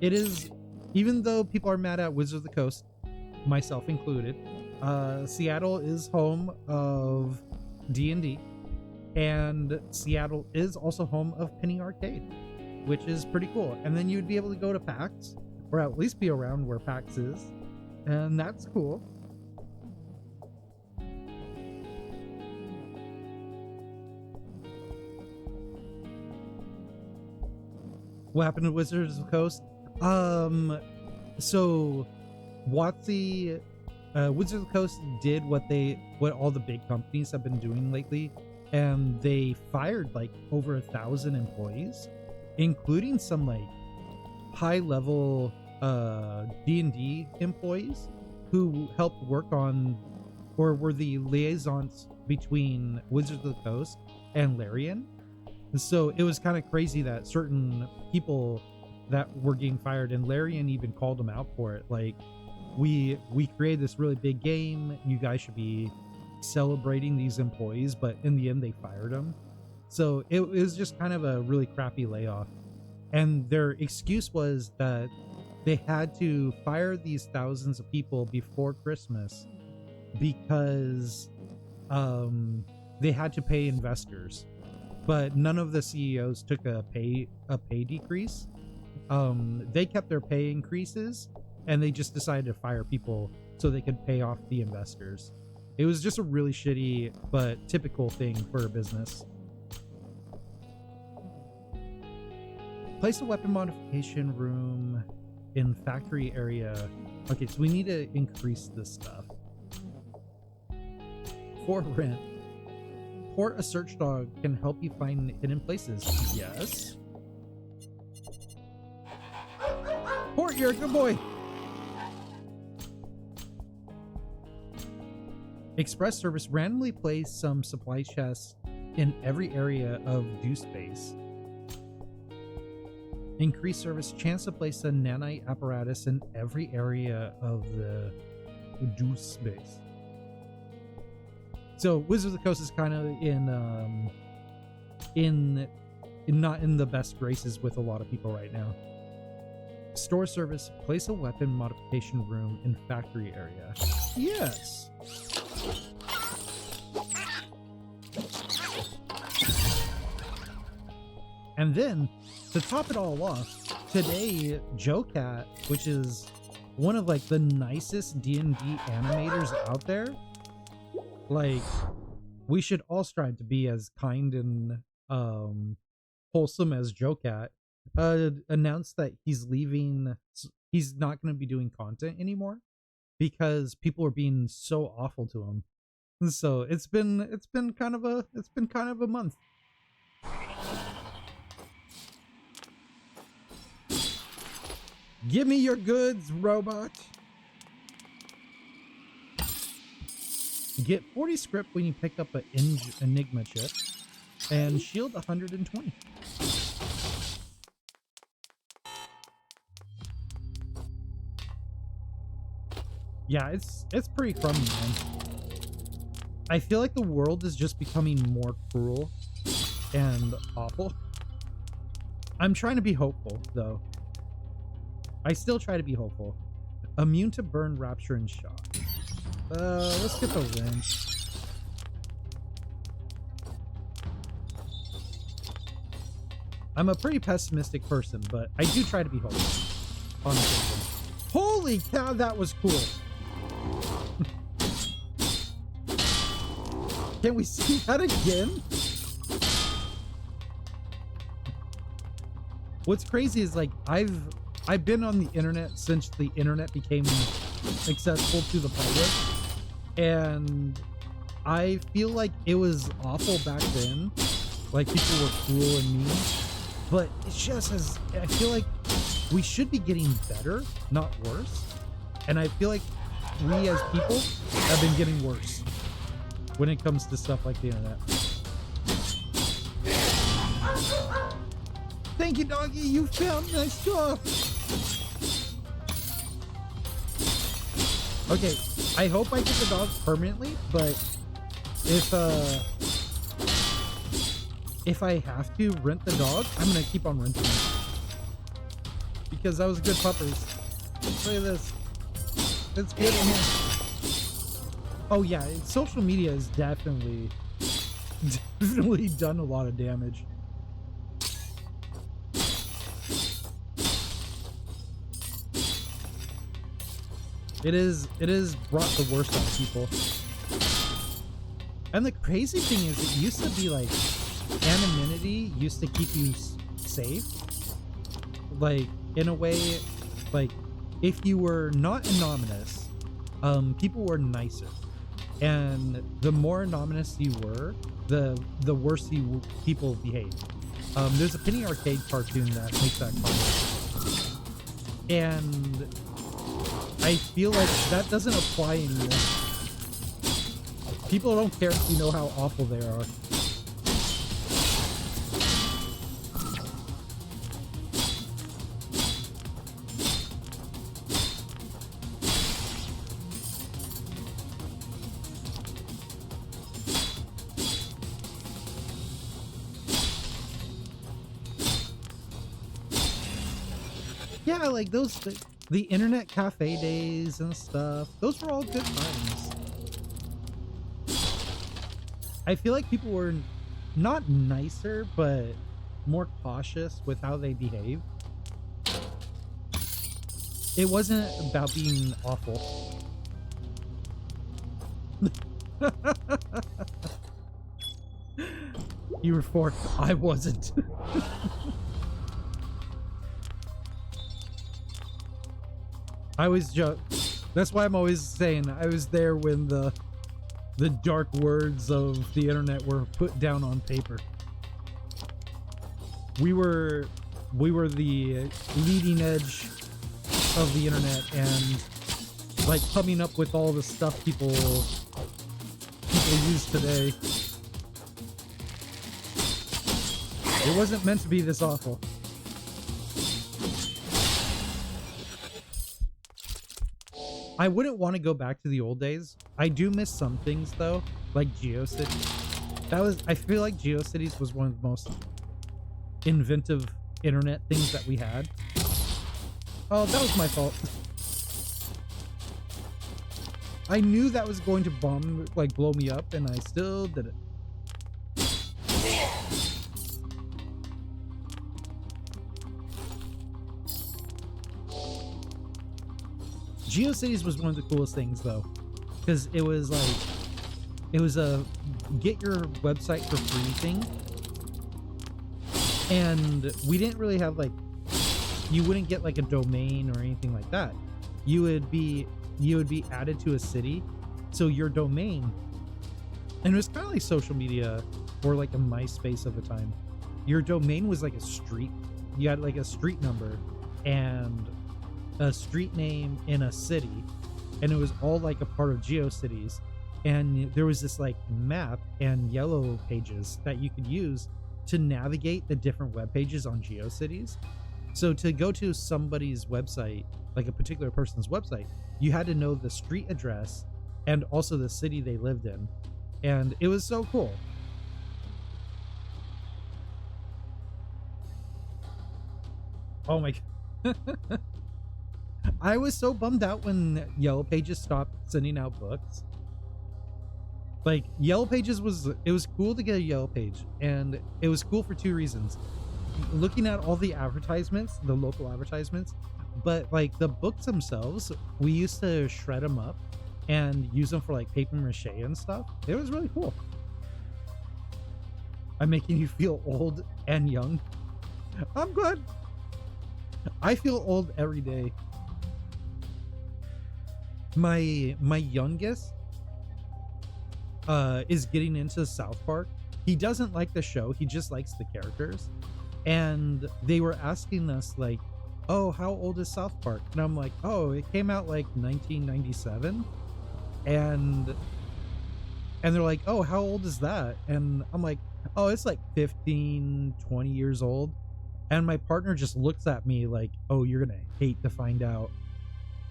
It is, even though people are mad at Wizards of the Coast, myself included, Seattle is home of D&D, and Seattle is also home of Penny Arcade, which is pretty cool. And then you'd be able to go to PAX, or at least be around where PAX is, and that's cool. What happened to Wizards of the Coast? So WotC, Wizards of the Coast did what all the big companies have been doing lately, and they fired like over 1,000 employees, including some like high level D&D employees who helped work on or were the liaisons between Wizards of the Coast and Larian. So it was kind of crazy that certain people that were getting fired, and Larian even called them out for it. Like, we created this really big game. You guys should be celebrating these employees, but in the end they fired them. So it was just kind of a really crappy layoff. And their excuse was that they had to fire these thousands of people before Christmas because they had to pay investors. But none of the CEOs took a pay decrease. They kept their pay increases, and they just decided to fire people so they could pay off the investors. It was just a really shitty but typical thing for a business. Place a weapon modification room in factory area. Okay, so we need to increase this stuff. For rent. Port a search dog can help you find hidden places. Yes. Port, you're a good boy. Express service randomly place some supply chests in every area of do space. Increase service chance to place a nanite apparatus in every area of the do space. So Wizards of the Coast is kind of in not in the best graces with a lot of people right now. Store service, place a weapon modification room in factory area. Yes. And then to top it all off, today JoCat, which is one of like the nicest D&D animators out there, like, we should all strive to be as kind and wholesome as JoCat, announced that he's leaving. He's not going to be doing content anymore because people are being so awful to him. So it's been kind of a month. Give me your goods, robot. Get 40 script when you pick up an Enigma chip, and shield 120. Yeah, it's pretty crummy, man. I feel like the world is just becoming more cruel and awful. I'm trying to be hopeful, though. I still try to be hopeful. Immune to burn, rapture, and shock. Let's get the wrench. I'm a pretty pessimistic person, but I do try to be hopeful. On occasion. Holy cow, that was cool. Can we see that again? What's crazy is, like, I've been on the internet since the internet became accessible to the public, and I feel like it was awful back then. Like, people were cruel and mean, but it's just as I feel like we should be getting better, not worse. And I feel like we as people have been getting worse when it comes to stuff like the internet. Thank you, doggy. You found my stuff. Okay, I hope I get the dog permanently, but if I have to rent the dog, I'm gonna keep on renting it because that was good puppers. Look at this. It's good in here. Oh yeah, social media has definitely done a lot of damage. It is brought the worst out of people. And the crazy thing is, it used to be like anonymity used to keep you safe. Like, in a way, like, if you were not anonymous, people were nicer. And the more anonymous you were, the worse people behaved. There's a Penny Arcade cartoon that makes that comment. And I feel like that doesn't apply anymore. People don't care if you know how awful they are. Yeah, like those, the internet cafe days and stuff, those were all good times. I feel like people were not nicer, but more cautious with how they behave. It wasn't about being awful. You were 4. I wasn't. I always joke. That's why I'm always saying I was there when the dark words of the internet were put down on paper. We were the leading edge of the internet, and like coming up with all the stuff people use today. It wasn't meant to be this awful. I wouldn't want to go back to the old days. I do miss some things though, like GeoCities. I feel like GeoCities was one of the most inventive internet things that we had. Oh, that was my fault. I knew that was going to blow me up, and I still did it. GeoCities was one of the coolest things though, because it was a get your website for free thing, and we didn't really have like, you wouldn't get like a domain or anything like that. You would be added to a city, so your domain, and it was kind of like social media or like a MySpace of the time. Your domain was like a street. You had like a street number and a street name in a city, and it was all like a part of GeoCities. And there was this like map and yellow pages that you could use to navigate the different web pages on GeoCities. So to go to somebody's website, like a particular person's website, you had to know the street address and also the city they lived in. And it was so cool. Oh my God. I was so bummed out when Yellow Pages stopped sending out books. Like, Yellow Pages it was cool to get a Yellow Page, and it was cool for 2 reasons. Looking at all the advertisements, the local advertisements, but like the books themselves, we used to shred them up and use them for like paper mache and stuff. It was really cool. I'm making you feel old and young. I'm glad. I feel old every day. My youngest is getting into South Park. He doesn't like the show, he just likes the characters. And they were asking us like, oh, how old is South Park? And I'm like, oh, it came out like 1997. And they're like, oh, how old is that? And I'm like, oh, it's like 15, 20 years old. And my partner just looks at me like, oh, you're gonna hate to find out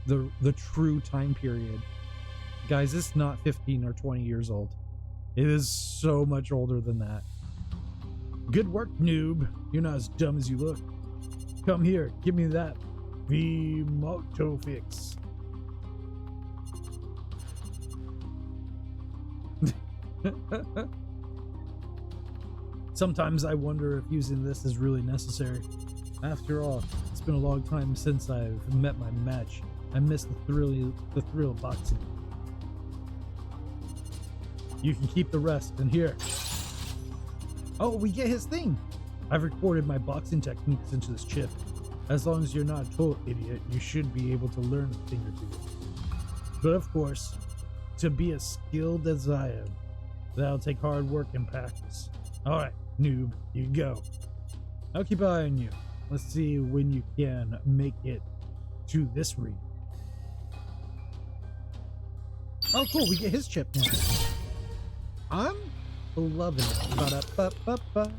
the true time period. Guys, it's not 15 or 20 years old. It is so much older than that. Good work, noob. You're not as dumb as you look. Come here, give me that V-Moto fix. Sometimes I wonder if using this is really necessary. After all, it's been a long time since I've met my match. I miss the thrill of boxing. You can keep the rest, and here. Oh, we get his thing. I've recorded my boxing techniques into this chip. As long as you're not a total idiot, you should be able to learn a thing or two. But of course, to be as skilled as I am, that'll take hard work and practice. Alright, noob, you go. I'll keep an eye on you. Let's see when you can make it to this ring. Oh, cool, we get his chip now. I'm loving it. Ba-da-ba-ba-ba.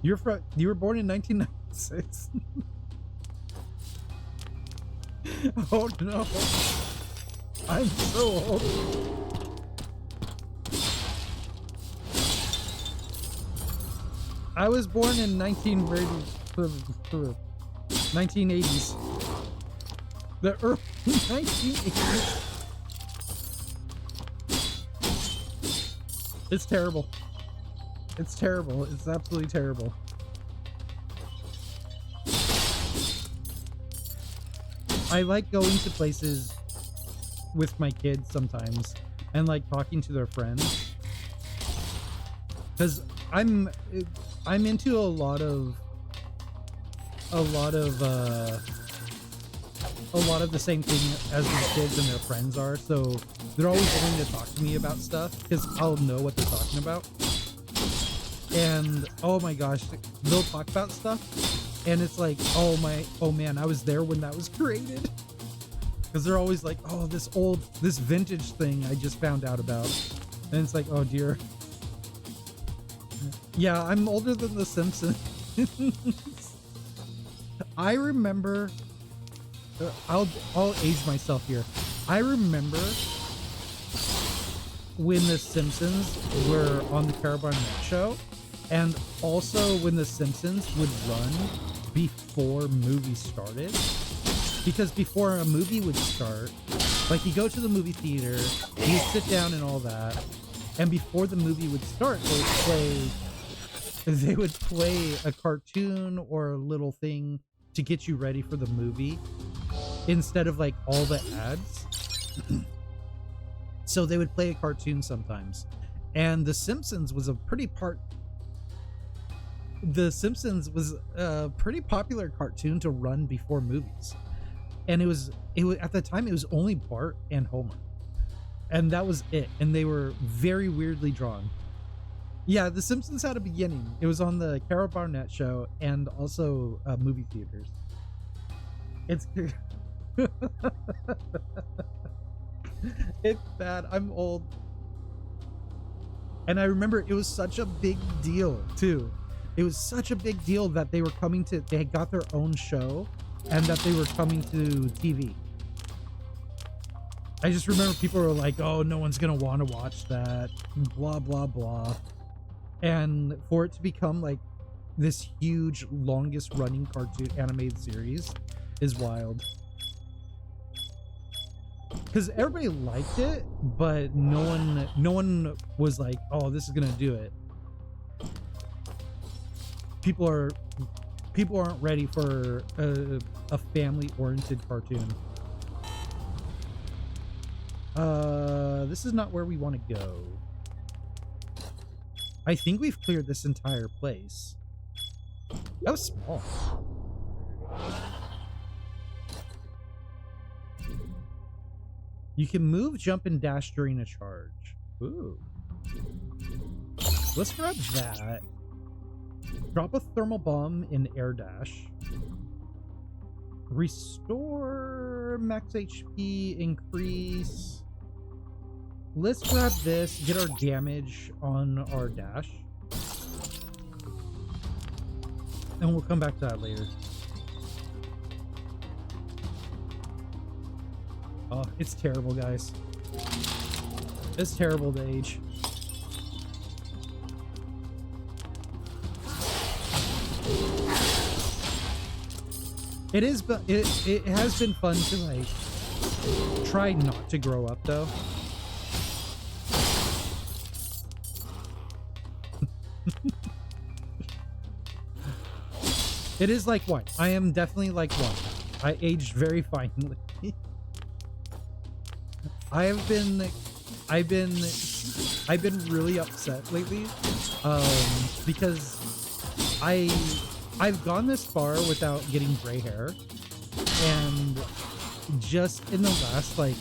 You were born in 1996. Oh no. I'm so old. I was born in 1980. 1980s. The early 1980s. It's terrible. It's terrible. It's absolutely terrible. I like going to places with my kids sometimes and like talking to their friends, because I'm into a lot of the same thing as the kids and their friends are, so they're always willing to talk to me about stuff because I'll know what they're talking about. And oh my gosh, they'll talk about stuff and it's like, oh man, I was there when that was created. Because they're always like, oh, this vintage thing I just found out about. And it's like, oh dear. Yeah, I'm older than The Simpsons. I remember, I'll age myself here. I remember when The Simpsons were on the Caravan Net show, and also when The Simpsons would run before movies started. Because before a movie would start, like you go to the movie theater, you sit down and all that, and before the movie would start, they would play a cartoon or a little thing to get you ready for the movie instead of like all the ads. So they would play a cartoon sometimes. And The Simpsons was a pretty popular cartoon to run before movies. And it was at the time it was only Bart and Homer. And that was it. And they were very weirdly drawn. Yeah, The Simpsons had a beginning. It was on the Carol Barnett show and also movie theaters. It's it's bad. I'm old. And I remember it was such a big deal too. It was such a big deal that they had got their own show and that they were coming to TV. I just remember people were like, oh, no one's gonna want to watch that, blah blah blah. And for it to become like this huge, longest running cartoon animated series is wild. Because everybody liked it, but no one was like, oh, this is gonna do it. People aren't ready for a family-oriented cartoon. This is not where we want to go. I think we've cleared this entire place. That was small. You can move, jump, and dash during a charge. Ooh. Let's grab that. Drop a thermal bomb in air dash. Restore max HP, increase. Let's grab this, get our damage on our dash. And we'll come back to that later. Oh, it's terrible, guys. It's terrible to age. It is, but it has been fun to like try not to grow up though. It is like one. I am definitely like one. I aged very finely. I've been really upset lately because I've gone this far without getting gray hair, and just in the last like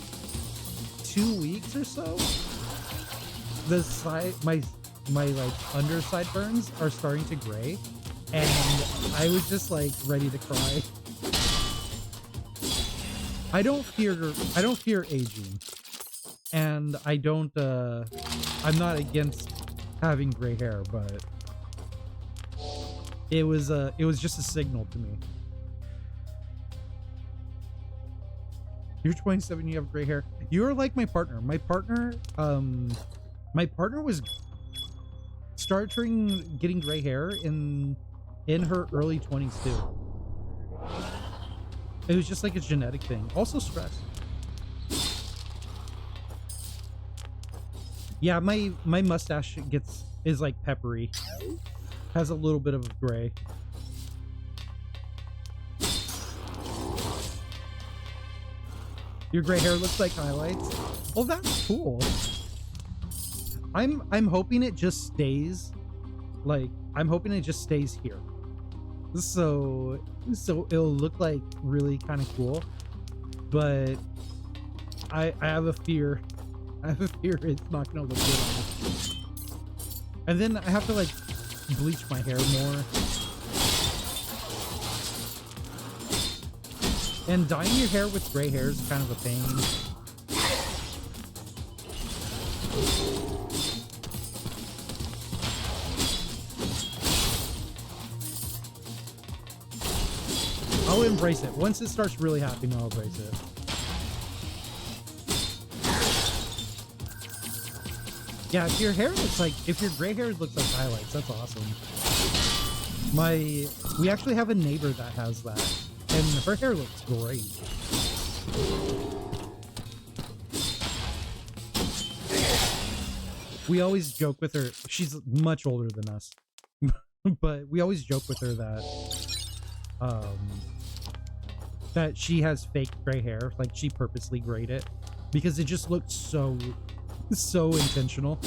2 weeks or so, the my like under sideburns are starting to gray, and I was just like ready to cry. I don't fear aging, and I'm not against having gray hair, but it was just a signal to me. You're 27, you have gray hair. You're like my partner. My partner was starting getting gray hair in in her early 20s too. It was just like a genetic thing. Also stress. Yeah, my mustache is like peppery. Has a little bit of gray. Your gray hair looks like highlights. Well, that's cool. I'm hoping it just stays like I'm hoping it just stays here. So it'll look like really kind of cool. But I have a fear. I have a fear it's not gonna look good on me. And then I have to like bleach my hair more. And dyeing your hair with gray hair is kind of a pain. I'll embrace it. Once it starts really happening, I'll embrace it. Yeah, if your gray hair looks like highlights, that's awesome. We actually have a neighbor that has that, and her hair looks great. We always joke with her. She's much older than us, but we always joke with her that she has fake gray hair, like she purposely grayed it because it just looked so intentional.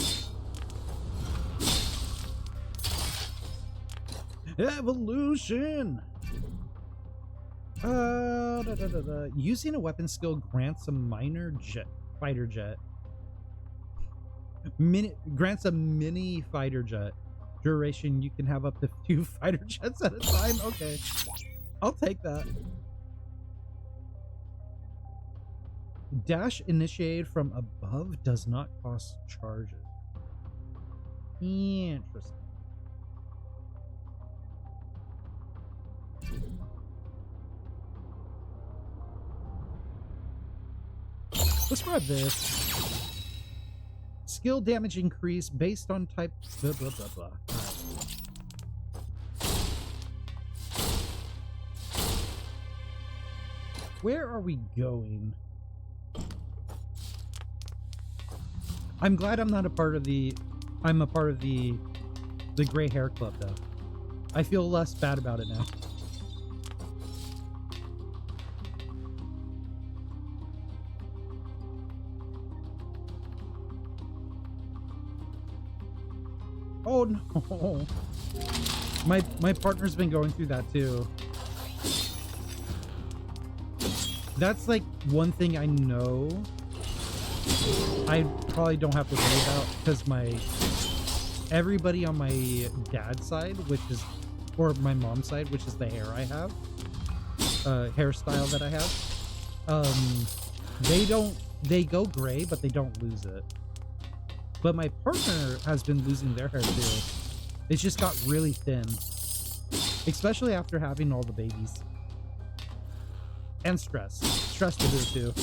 Evolution. Using a weapon skill grants a minor fighter jet. Grants a mini fighter jet. Duration, you can have up to 2 fighter jets at a time. Okay, I'll take that. Dash initiated from above does not cost charges. Interesting. Let's grab this. Skill damage increase based on type blah blah blah blah. Where are we going? I'm glad I'm not a part of the gray hair club though. I feel less bad about it now. Oh no. My partner's been going through that too. That's like one thing I know I probably don't have to worry about because everybody on my dad's side, or my mom's side, which is the hair I have, hairstyle that I have, they go gray, but they don't lose it. But my partner has been losing their hair too. It's just got really thin, especially after having all the babies. And stress. Stress will do it too.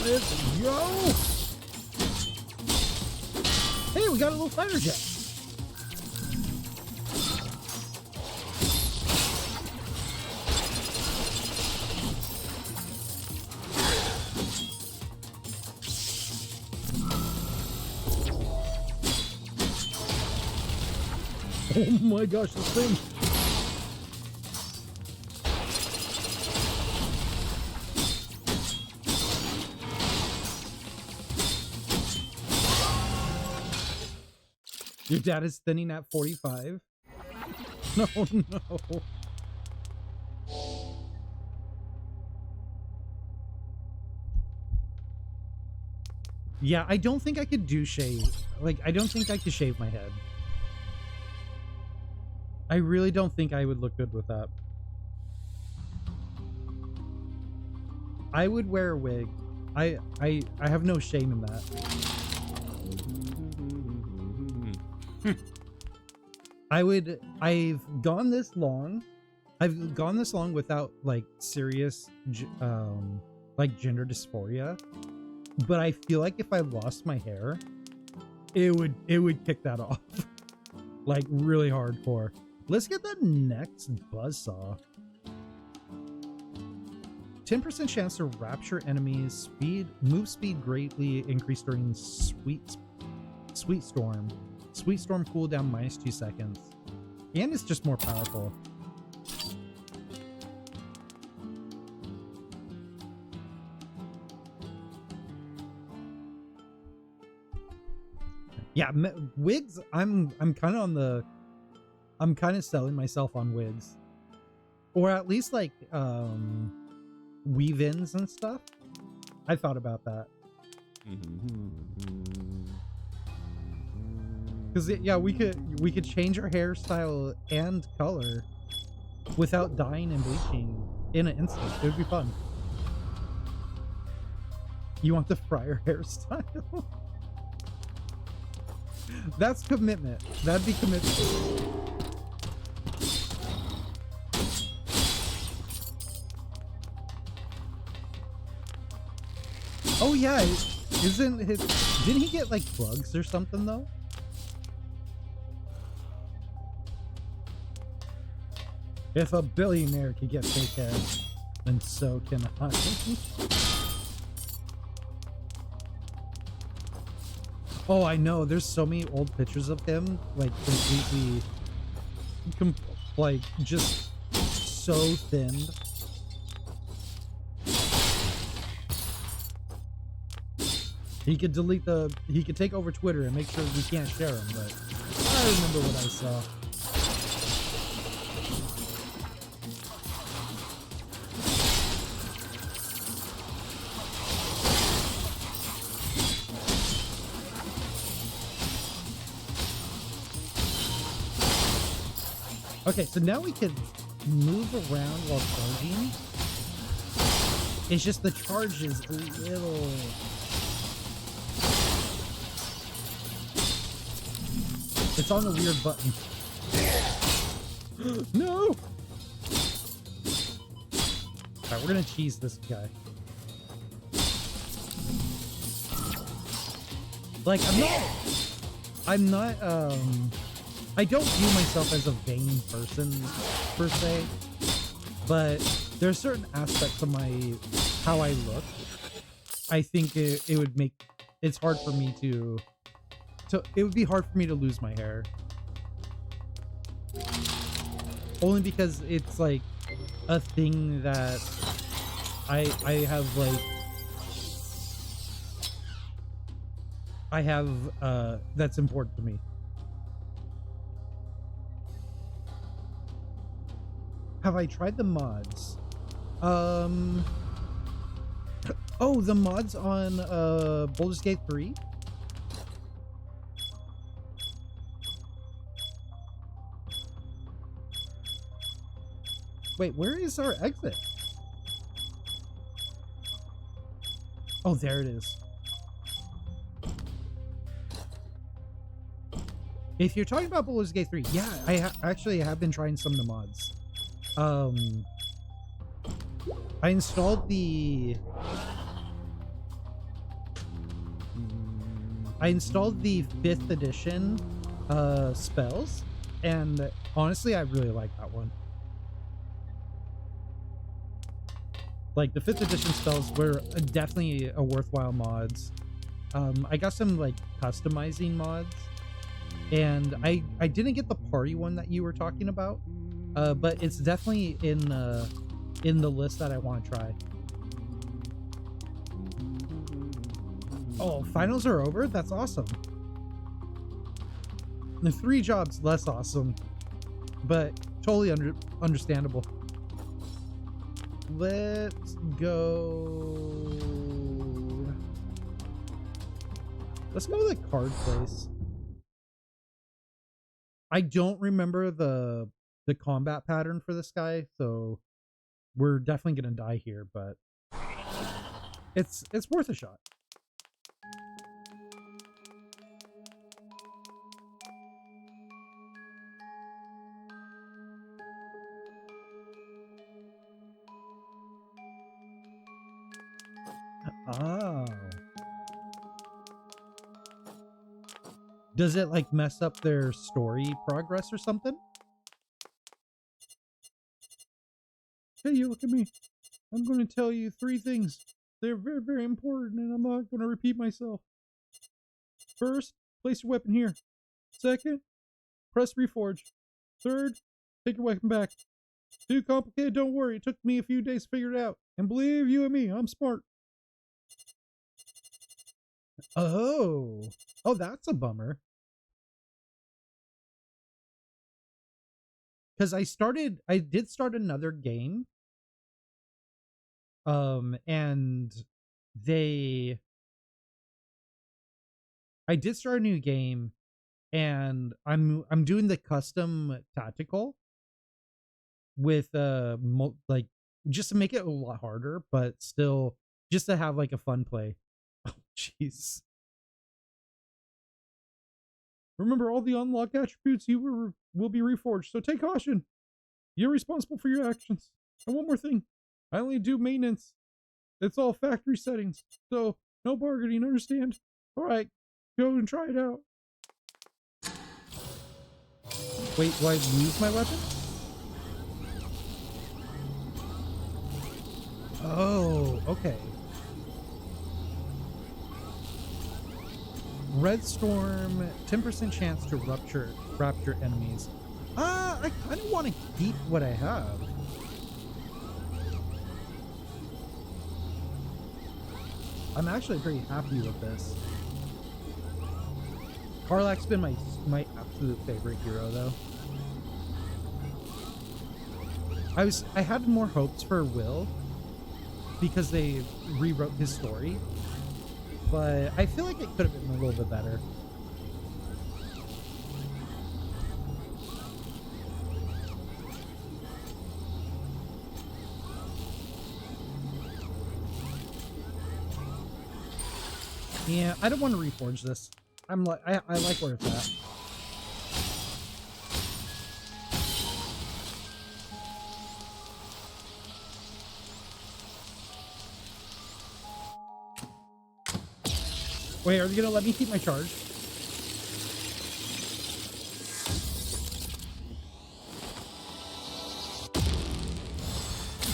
Let's go! Hey, we got a little fighter jet. Oh my gosh, this thing! Your dad is thinning at 45? No, no. Yeah, I don't think I could do shave. Like, I don't think I could shave my head. I really don't think I would look good with that. I would wear a wig. I have no shame in that. I've gone this long. I've gone this long without like serious like gender dysphoria, but I feel like if I lost my hair, it would kick that off like really hardcore. Let's get the next buzzsaw. 10% chance to rapture enemies. Move speed greatly increased during Sweet Storm. Sweet Storm cooldown -2 seconds. And it's just more powerful. Yeah, wigs. I'm kind of on the. I'm kind of selling myself on wigs, or at least like weave-ins and stuff. I thought about that. Because yeah, we could change our hairstyle and color without dyeing and bleaching in an instant. It would be fun. You want the friar hairstyle? That's commitment. That'd be commitment. Oh yeah, didn't he get like bugs or something though? If a billionaire could get fake hair, then so can I. Oh, I know. There's so many old pictures of him, like completely, like just so thinned. He could he could take over Twitter and make sure we can't share him, but I remember what I saw. Okay, so now we can move around while charging. It's just the charge is a little... It's on a weird button. No! Alright, we're gonna cheese this guy. Like, I'm not, I don't view myself as a vain person, per se, but there's certain aspects of how I look. I think it would make, it's hard for me it would be hard for me to lose my hair. Only because it's like a thing that I have like, that's important to me. Have I tried the mods? Oh, the mods on Baldur's Gate 3? Wait, where is our exit? Oh, there it is. If you're talking about Baldur's Gate 3, yeah, I actually have been trying some of the mods. I installed the 5th edition spells, and honestly I really like that one. Like the 5th edition spells were definitely a worthwhile mods. I got some like customizing mods, and I didn't get the party one that you were talking about, but it's definitely in the list that I want to try. Oh, finals are over? That's awesome. The 3 jobs less awesome, but totally understandable. Let's go. Let's go to the card place. I don't remember the combat pattern for this guy, so we're definitely gonna die here, but it's worth a shot. Oh. Does it like mess up their story progress or something? Hey, you look at me. I'm going to tell you 3 things. They're very, very important, and I'm not going to repeat myself. First, place your weapon here. Second, press reforge. Third, take your weapon back. Too complicated, don't worry. It took me a few days to figure it out. And believe you and me, I'm smart. Oh. Oh, that's a bummer. Because I did start another game. And I did start a new game, and I'm doing the custom tactical with like just to make it a lot harder, but still just to have like a fun play. Oh jeez. Remember, all the unlocked attributes will be reforged, so take caution. You're responsible for your actions. And one more thing, I only do maintenance. It's all factory settings, so no bargaining, understand? Alright, go and try it out. Wait, do I lose my weapon? Oh, okay. Red Storm, 10% chance to rapture enemies. I kind of want to keep what I have. I'm actually pretty happy with this. Karlach's been my absolute favorite hero, though. I had more hopes for Will because they rewrote his story, but I feel like it could have been a little bit better. Yeah, I don't want to reforge this. I like where it's at. Wait, are they gonna let me keep my charge?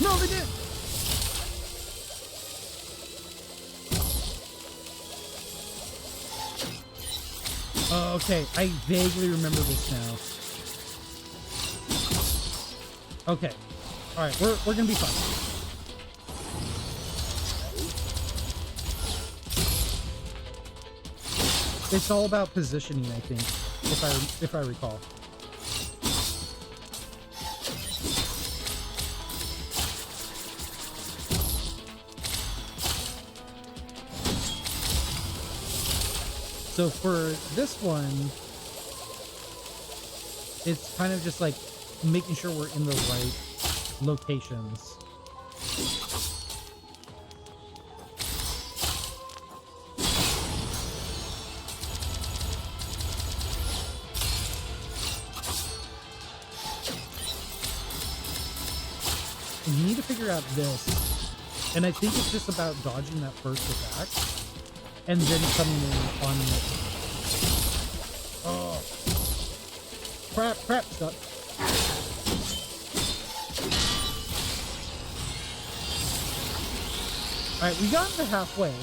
No, they did. Oh, okay, I vaguely remember this now. Okay, all right, we're gonna be fine. It's all about positioning, I think, if I recall. So for this one, it's kind of just like making sure we're in the right locations. And you need to figure out this. And I think it's just about dodging that first attack. And then coming in on it. Oh. Crap, stuck. Alright, we got to halfway.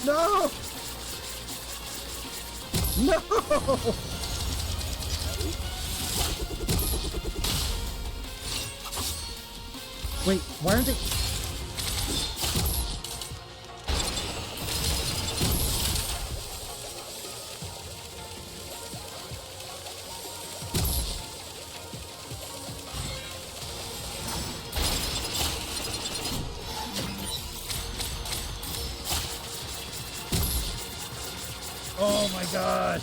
No! No! Wait, why aren't they... Oh my gosh.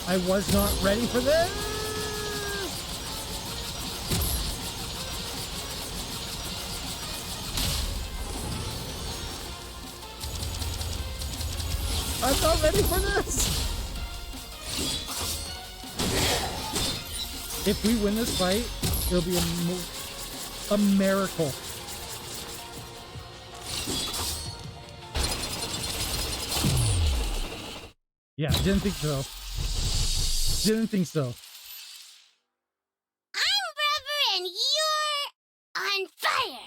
I was not ready for this. I'm not ready for this! If we win this fight, it'll be a miracle. Yeah, didn't think so. Didn't think so. I'm rubber and you're on fire.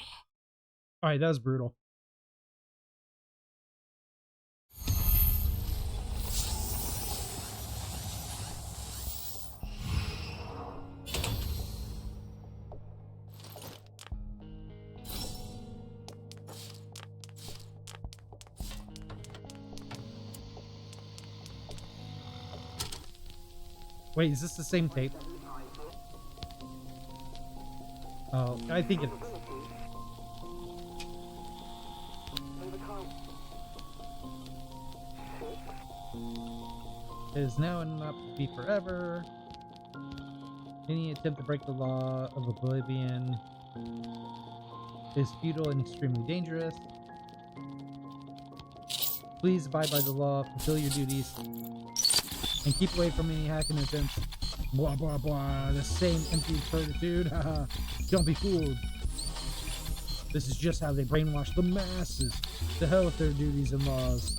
Alright, that was brutal. Wait, is this the same tape? Oh, I think it is. It is now and not to be forever. Any attempt to break the law of Oblivion is futile and extremely dangerous. Please abide by the law, fulfill your duties, and keep away from any hacking attempts. Blah blah blah. The same empty certitude. Haha. Don't be fooled. This is just how they brainwash the masses. To hell with their duties and laws.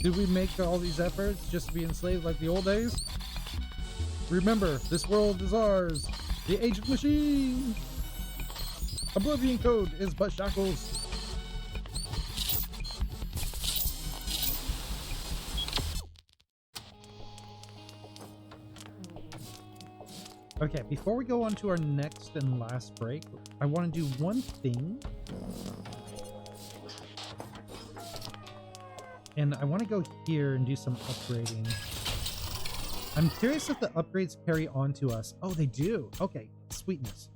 Did we make all these efforts just to be enslaved like the old days? Remember, this world is ours. The age of machine. Oblivion Code is but shackles. Okay, before we go on to our next and last break, I want to do one thing. And I want to go here and do some upgrading. I'm curious if the upgrades carry on to us. Oh, they do. Okay, sweetness.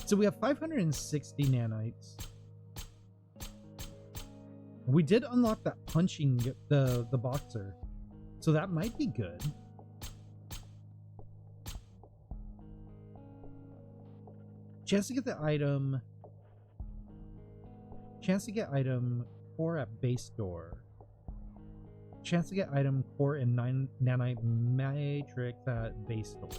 So we have 560 nanites. We did unlock that punching, the boxer. So that might be good. Chance to get the item. Chance to get item core at base door. Chance to get item core and 9 nanite matrix at base door.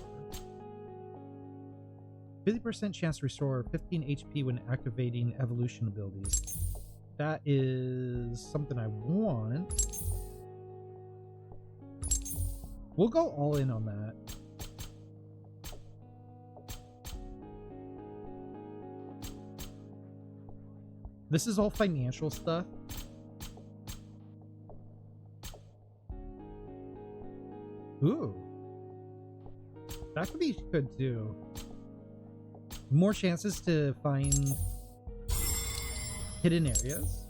50% chance to restore 15 HP when activating evolution abilities. That is something I want. We'll go all in on that. This is all financial stuff. Ooh. That could be good too. More chances to find hidden areas.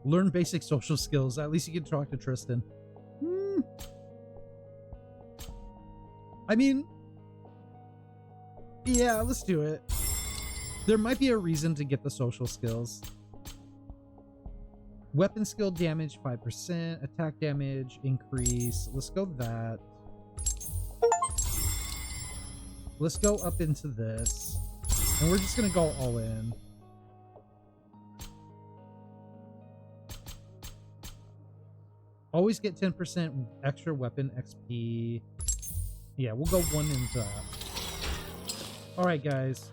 Learn basic social skills. At least you can talk to Tristan. I mean, yeah, let's do it. There might be a reason to get the social skills. Weapon skill damage 5%, attack damage increase. Let's go that. Let's go up into this. And we're just gonna go all in. Always get 10% extra weapon XP. Yeah, we'll go 1 into that. Alright, guys.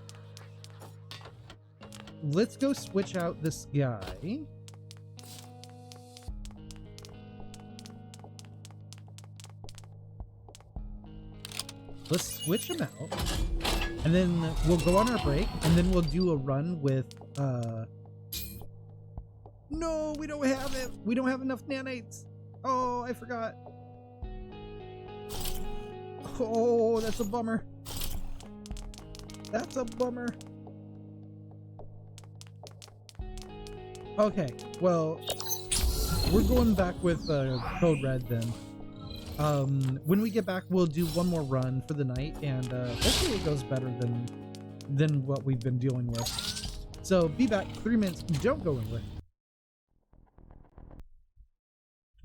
Let's go switch out this guy. Let's switch him out. And then we'll go on our break. And then we'll do a run with... No, we don't have it. We don't have enough nanites. Oh, I forgot. Oh, that's a bummer. That's a bummer. Okay, well, we're going back with Code Red then. When we get back, we'll do one more run for the night, and hopefully it goes better than what we've been dealing with. So be back 3 minutes. Don't go anywhere.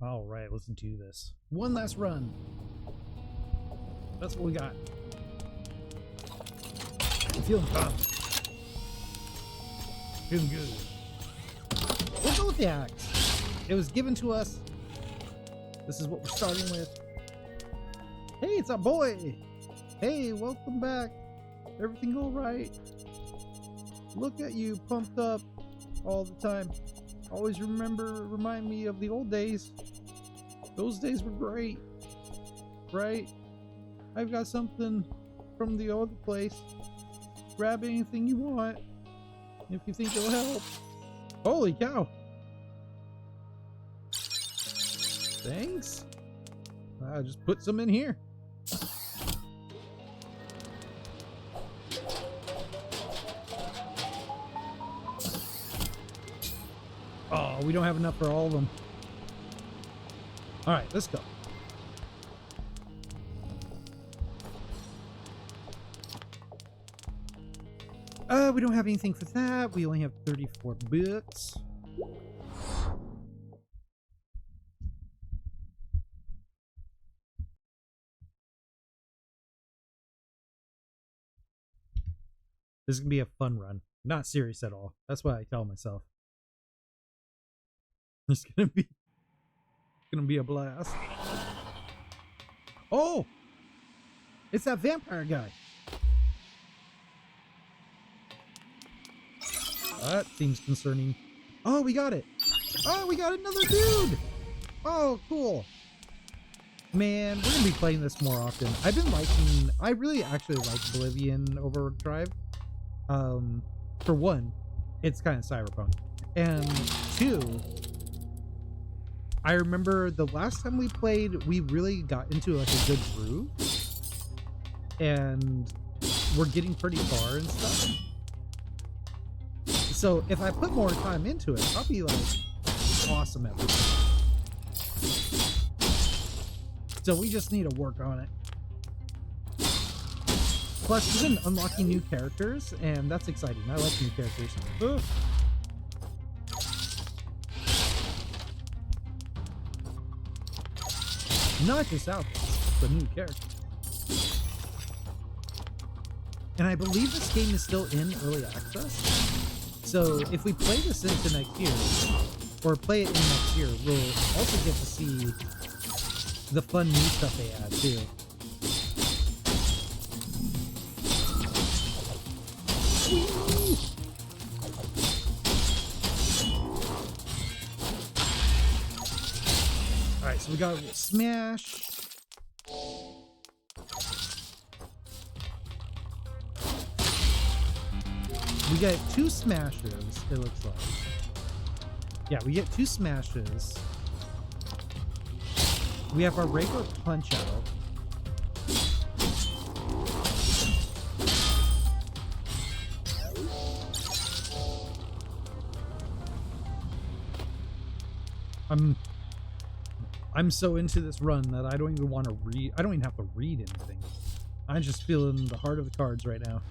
All right, let's do this. One last run. That's what we got. I'm feeling pumped. Feeling good. We'll go with the axe. It was given to us. This is what we're starting with. Hey, it's our boy. Hey, welcome back. Everything all right? Look at you, pumped up all the time. Always remind me of the old days. Those days were great, right? I've got something from the other place. Grab anything you want if you think it'll help. Holy cow! Thanks. I just put some in here. Oh, we don't have enough for all of them. All right, let's go. We don't have anything for that. We only have 34 books. This is gonna be a fun run. Not serious at all. That's what I tell myself. It's gonna be a blast. Oh! It's that vampire guy. That seems concerning. Oh, we got it. Oh, we got another dude. Oh, cool. Man, we're gonna be playing this more often. I really actually like Oblivion Overdrive. For one, it's kind of cyberpunk. And two, I remember the last time we played, we really got into like a good groove. And we're getting pretty far and stuff. So if I put more time into it, I'll be like awesome at this. So we just need to work on it. Plus, we've been unlocking new characters, and that's exciting. I like new characters. Ugh. Not just outfits, but new characters. And I believe this game is still in early access. So if we play this into next year, or play it in next year, we'll also get to see the fun new stuff they add too. Alright, so we got a smash. We get 2 smashes, it looks like. Yeah, we get 2 smashes. We have our regular punch out. I'm so into this run that I don't even want to read. I don't even have to read anything. I'm just feeling the heart of the cards right now.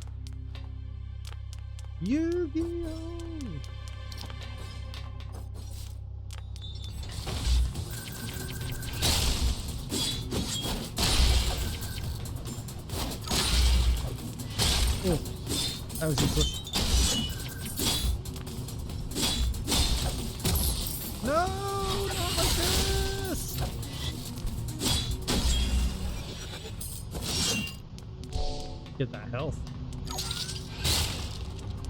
Yu-Gi-Oh! Oh, that was useless. No, not like this! Get that health.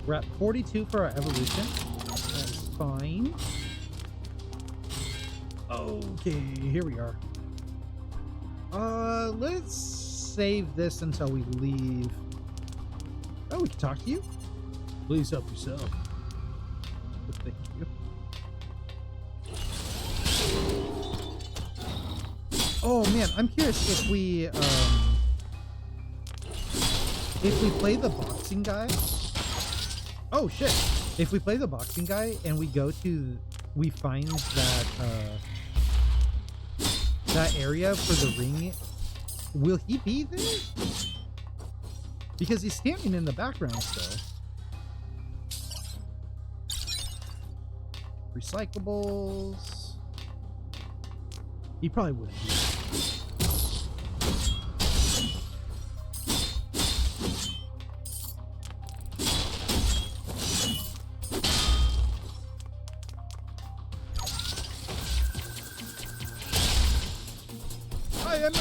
We're at 42 for our evolution. That's fine. Okay, here we are. Let's save this until we leave. Oh, we can talk to you? Please help yourself. Thank you. Oh man, I'm curious if we play the boxing guy. Oh shit! If we play the boxing guy and we find that that area for the ring, will he be there? Because he's standing in the background still. Recyclables. He probably wouldn't be. I am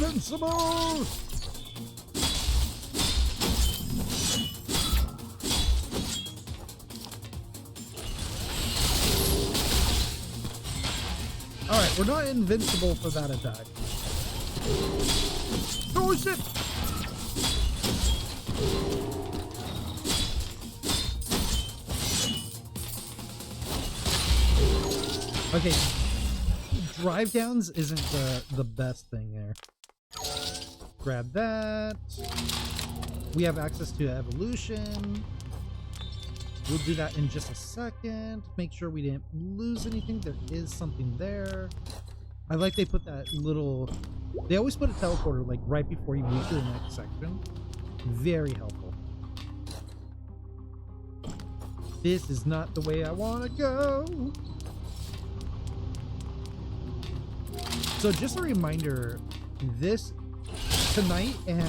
invincible! Alright, we're not invincible for that attack. Oh shit! Okay, drive downs isn't the best thing there. Grab that. We have access to evolution. We'll do that in just a second. Make sure we didn't lose anything. There is something there. I like they put that little... They always put a teleporter like right before you move to the next section. Very helpful. This is not the way I want to go. So just a reminder, this tonight and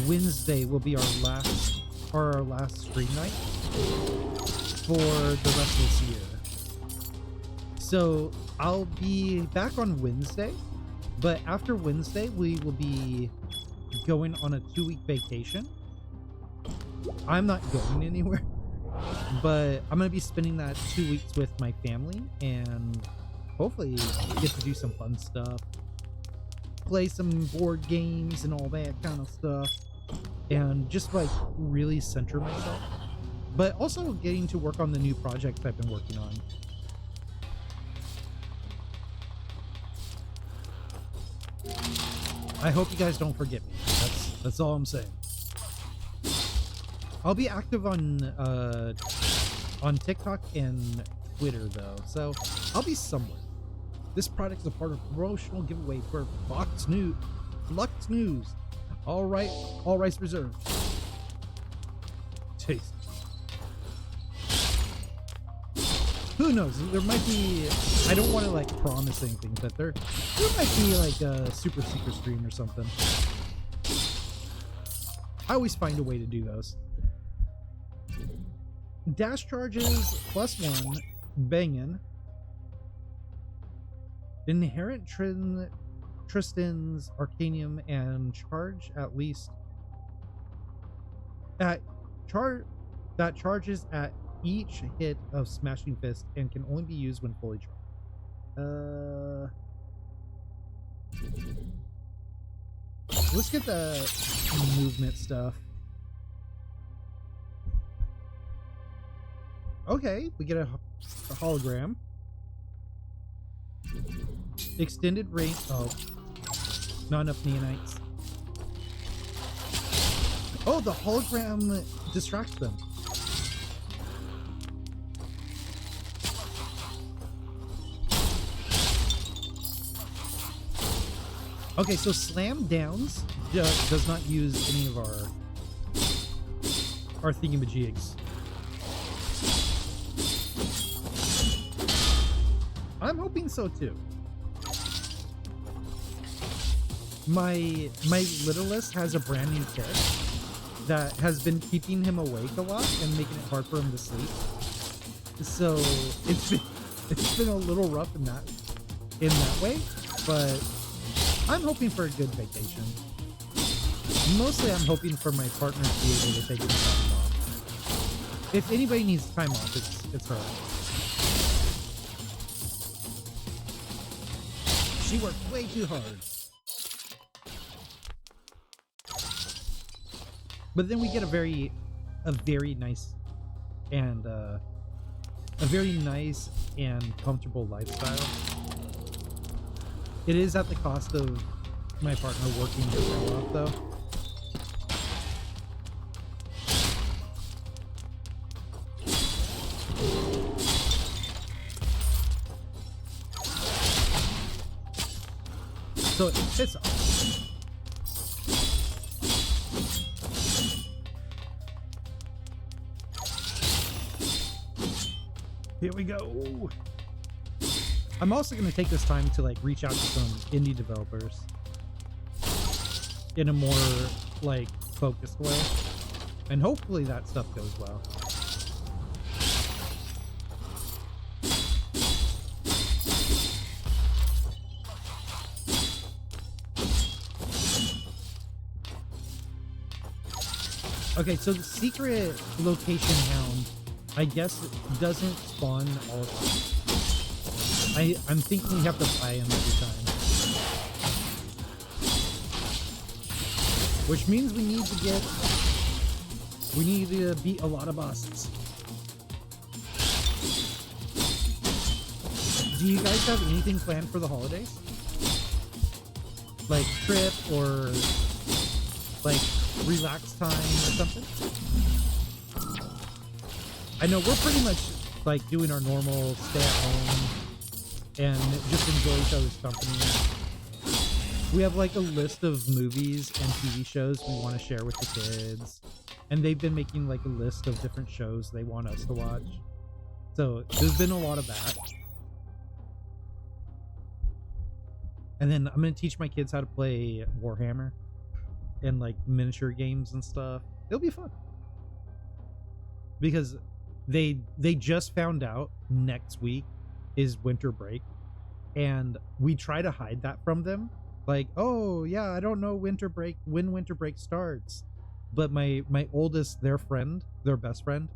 Wednesday will be our last stream night for the rest of this year. So I'll be back on Wednesday, but after Wednesday we will be going on a 2-week vacation. I'm not going anywhere, but I'm gonna be spending that 2 weeks with my family and hopefully get to do some fun stuff, play some board games and all that kind of stuff, and just like really center myself, but also getting to work on the new projects I've been working on. I hope you guys don't forget me. That's all I'm saying. I'll be active on TikTok and Twitter though, so I'll be somewhere. This product is a part of a promotional giveaway for Lux News. All right, all rights reserved. Taste. Who knows? There might be. I don't want to like promise anything, but there might be like a super secret stream or something. I always find a way to do those. Dash charges +1, bangin'. Inherent Tristan's Arcanium and charge at least that charges at each hit of Smashing Fist and can only be used when fully charged. Let's get the movement stuff. Okay, we get a hologram. Extended range. Oh, not enough neonites. Oh, the hologram distracts them. Okay, so slam downs does not use any of our thingamajigs. I'm hoping so too. My literalist has a brand new trick that has been keeping him awake a lot and making it hard for him to sleep. So it's been a little rough in that way, but I'm hoping for a good vacation. Mostly I'm hoping for my partner to be able to take some time off. If anybody needs time off, it's her. She worked way too hard. But then we get a very nice and comfortable lifestyle. It is at the cost of my partner working her tail off though. So it's off. Here we go. I'm also going to take this time to like reach out to some indie developers in a more like focused way, and hopefully that stuff goes well. Okay, so the secret location hound, I guess, it doesn't spawn all the time. I'm thinking we have to buy him every time. Which means we need to beat a lot of bosses. Do you guys have anything planned for the holidays? Like trip or like relax time or something? I know we're pretty much like doing our normal stay at home and just enjoy each other's company. We have like a list of movies and TV shows we want to share with the kids. And they've been making like a list of different shows they want us to watch. So there's been a lot of that. And then I'm going to teach my kids how to play Warhammer and like miniature games and stuff. It'll be fun. Because they just found out next week is winter break. And we try to hide that from them. Like, oh yeah, I don't know when winter break starts. But my oldest, their best friend,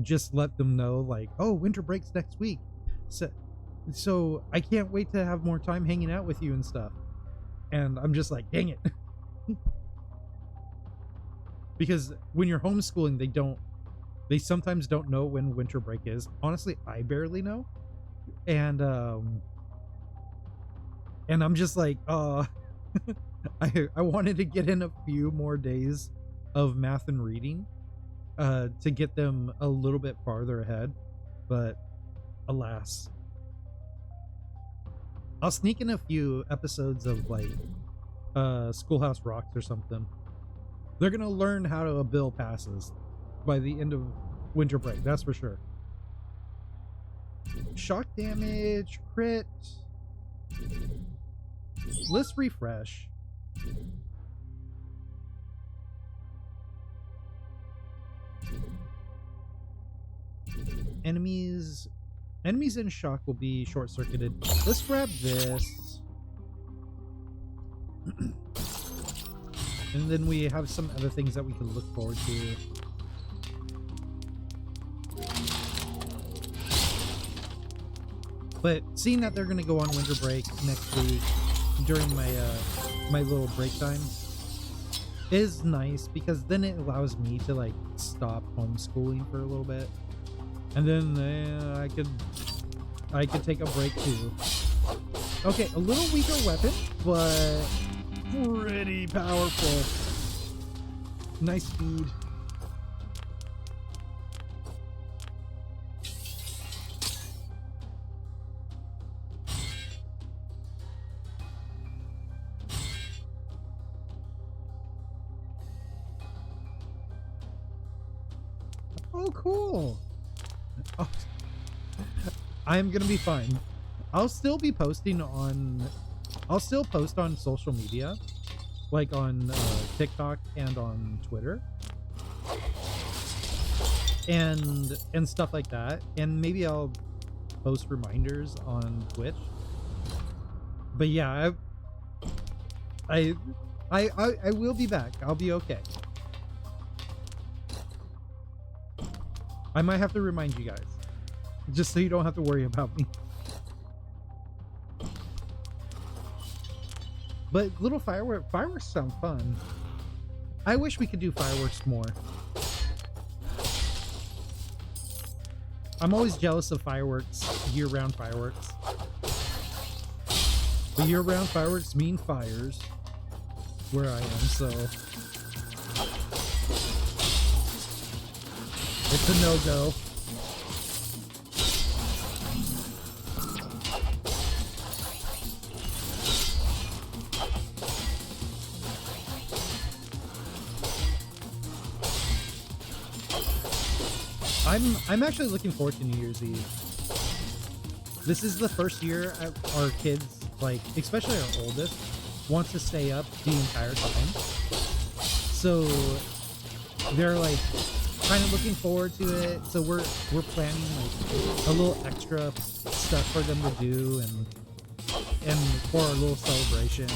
just let them know like, oh, winter break's next week. So I can't wait to have more time hanging out with you and stuff. And I'm just like, dang it. Because when you're homeschooling, they sometimes don't know when winter break is. Honestly, I barely know. And I'm just like, I wanted to get in a few more days of math and reading to get them a little bit farther ahead. But alas. I'll sneak in a few episodes of like Schoolhouse Rocks or something. They're gonna learn how to bill passes by the end of winter break, that's for sure. Shock damage, crit. Let's refresh. Enemies in shock will be short-circuited. Let's grab this. And then we have some other things that we can look forward to. But seeing that they're going to go on winter break next week during my little break time is nice, because then it allows me to like stop homeschooling for a little bit. And then I could take a break too. Okay, a little weaker weapon, but pretty powerful. Nice speed. Oh, cool. Oh, I'm gonna be fine. I'll still post on social media, like on TikTok and on Twitter, and stuff like that. And maybe I'll post reminders on Twitch. But yeah, I will be back. I'll be okay. I might have to remind you guys, just so you don't have to worry about me. But little fireworks sound fun. I wish we could do fireworks more. I'm always jealous of fireworks, year-round fireworks. But year-round fireworks mean fires where I am, so it's a no-go. I'm actually looking forward to New Year's Eve. This is the first year our kids, like, especially our oldest, wants to stay up the entire time. So they're like kind of looking forward to it. So we're planning like a little extra stuff for them to do and for our little celebration.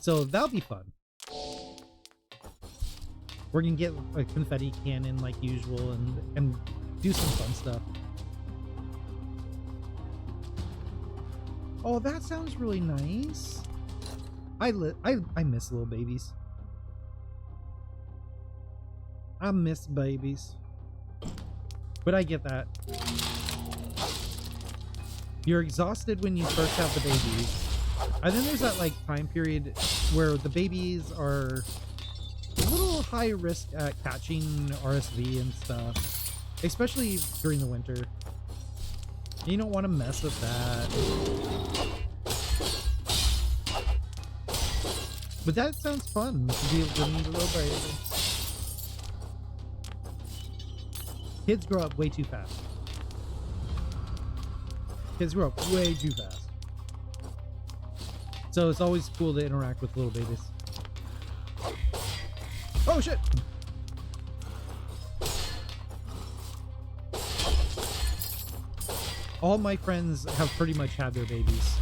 So that'll be fun. We're gonna get a confetti cannon like usual and do some fun stuff. Oh, that sounds really nice. I miss little babies. I miss babies. But I get that. You're exhausted when you first have the babies. And then there's that like time period where the babies are a little high risk at catching RSV and stuff. Especially during the winter. You don't want to mess with that. But that sounds fun to be able to meet a little baby. Kids grow up way too fast. Kids grow up way too fast. So it's always cool to interact with little babies. Oh shit! All my friends have pretty much had their babies.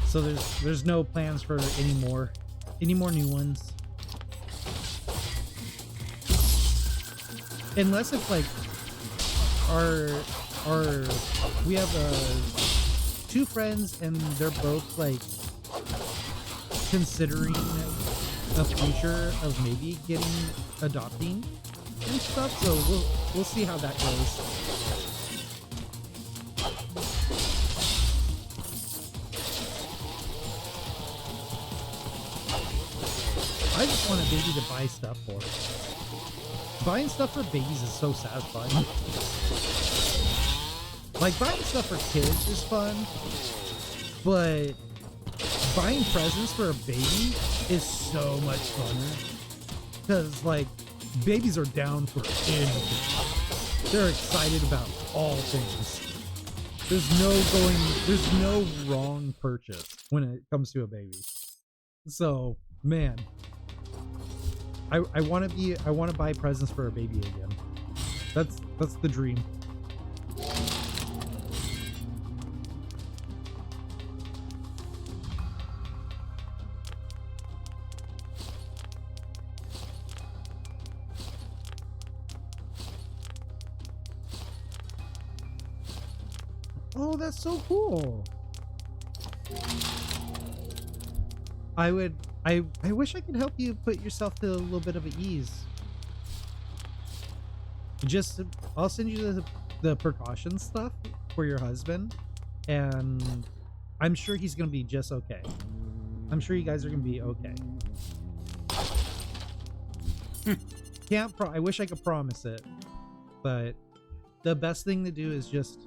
So there's no plans for any more new ones. Unless it's like we have two friends and they're both like considering a future of maybe adopting and stuff, so we'll see how that goes. I just want a baby to buy stuff for. Buying stuff for babies is so satisfying. Like, buying stuff for kids is fun, but buying presents for a baby is so much funner. Because, like, babies are down for anything. They're excited about all things. There's no wrong purchase when it comes to a baby. So, man, I want to buy presents for a baby again. That's the dream. Oh, that's so cool. I wish I could help you put yourself to a little bit of ease. I'll send you the precaution stuff for your husband, and I'm sure he's gonna be just okay. I'm sure you guys are gonna be okay. I wish I could promise it, but the best thing to do is just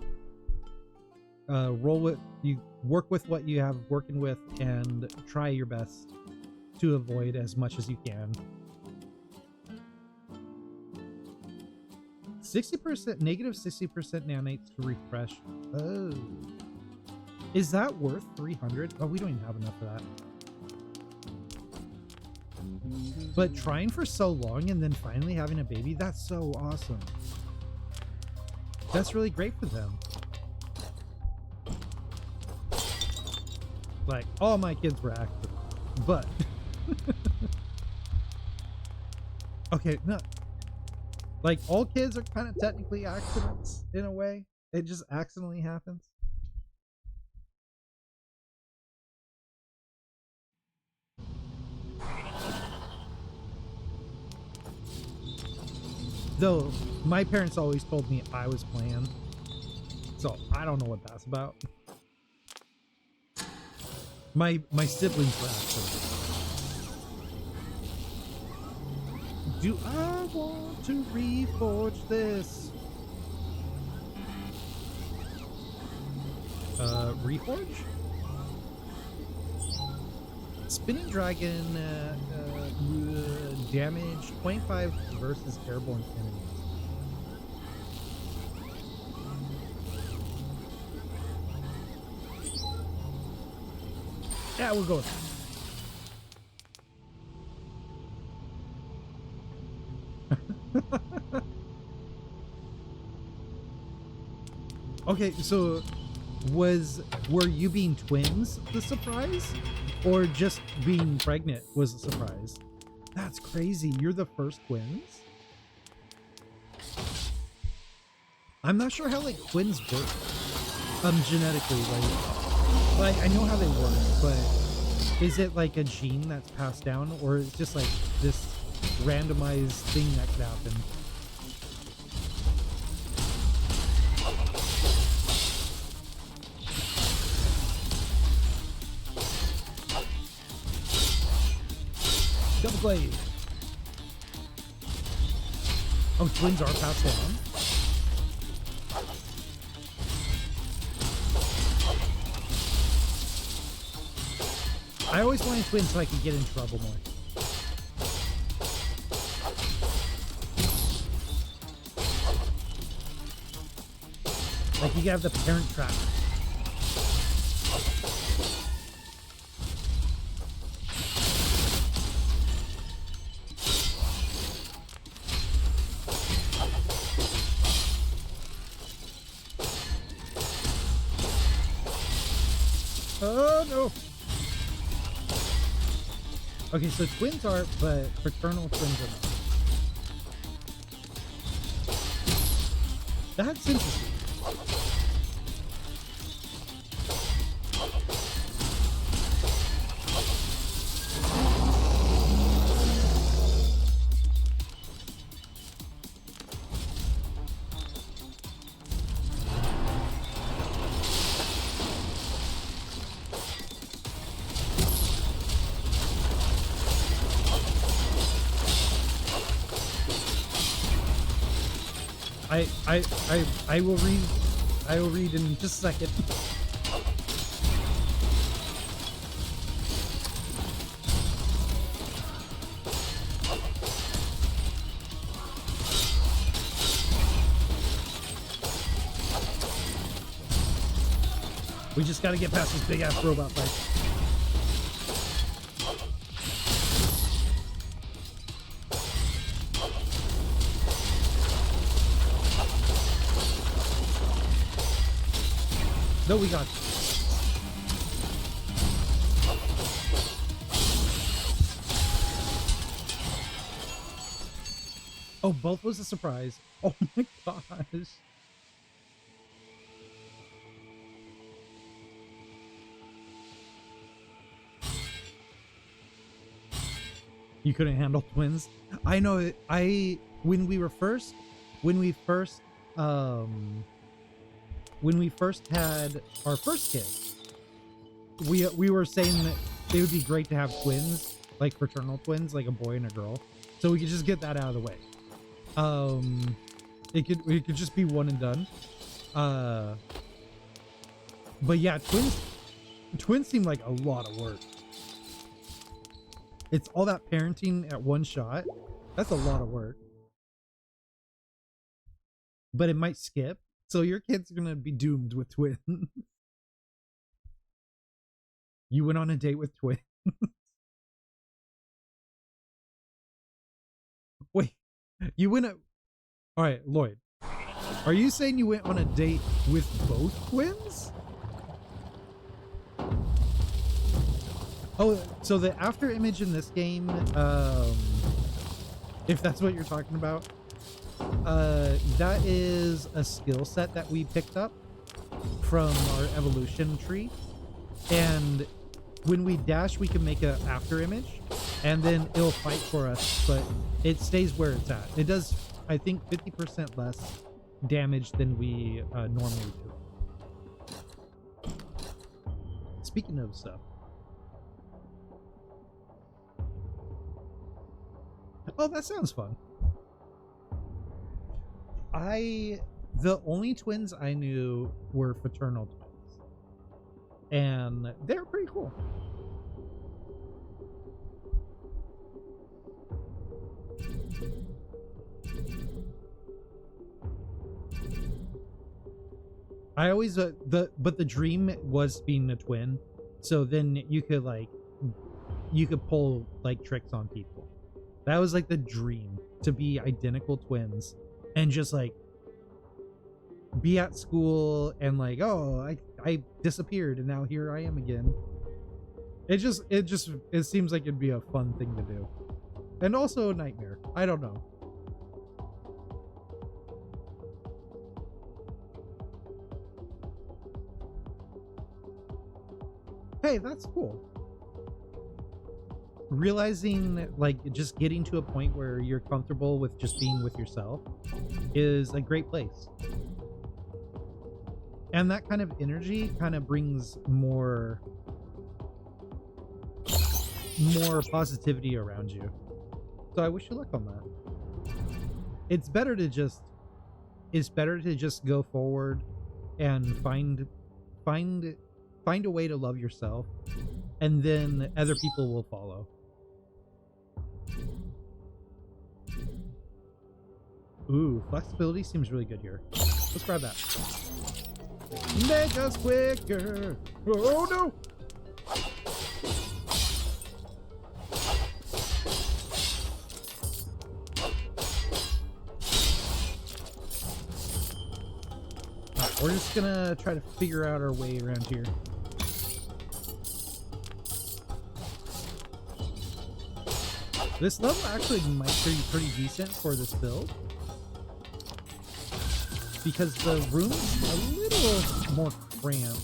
work with what you have working with and try your best to avoid as much as you can. 60%, negative 60% nanites to refresh. Oh, is that worth 300? Oh, we don't even have enough for that. But trying for so long and then finally having a baby, that's so awesome. That's really great for them. Like, all my kids were active, but okay, no, like all kids are kind of technically accidents in a way. It just accidentally happens. Though my parents always told me I was planned, so I don't know what that's about. My siblings were accidents. Do I want to reforge this? Reforge? Spinning Dragon damage 25 versus airborne enemies. Yeah, we'll go with that. Okay, so were you being twins the surprise, or just being pregnant was a surprise? That's crazy. You're the first twins? I'm not sure how like twins work. Genetically, like I know how they work, but is it like a gene that's passed down, or is it just like this randomized thing that could happen? Double glaive. Oh, twins are passed down. I always wanted twins so I could get in trouble more. Like you have the parent trap. Oh no! Okay, so twins are, but fraternal twins are not. That's interesting. I will read. I will read in just a second. We just got to get past this big ass robot fight. No, we got it. Oh, both was a surprise. Oh my gosh. You couldn't handle twins? I know it. When we first had our first kid, we were saying that it would be great to have twins, like fraternal twins, like a boy and a girl, so we could just get that out of the way. It could just be one and done. But yeah, twins seem like a lot of work. It's all that parenting at one shot. That's a lot of work. But it might skip. So your kid's gonna be doomed with twins. You went on a date with twins. Wait, you went all right, Lloyd. Are you saying you went on a date with both twins? Oh, so the after image in this game, if that's what you're talking about, that is a skill set that we picked up from our evolution tree, and when we dash we can make an after image and then it'll fight for us, but it stays where it's at. It does, I think, 50% less damage than we normally do. Speaking of stuff, oh, that sounds fun. The only twins I knew were fraternal twins, and they're pretty cool. I always but the dream was being a twin, so then you could pull like tricks on people. That was like the dream, to be identical twins and just like be at school and like, oh, I disappeared and now here I am again. It seems like it'd be a fun thing to do. And also a nightmare. I don't know. Hey, that's cool. Realizing, like, just getting to a point where you're comfortable with just being with yourself is a great place. And that kind of energy kind of brings more positivity around you. So I wish you luck on that. It's better to just go forward and find a way to love yourself, and then other people will follow. Ooh, flexibility seems really good here. Let's grab that. Make us quicker. Oh no! Right, we're just gonna try to figure out our way around here. This level actually might be pretty decent for this build, because the room's a little more cramped.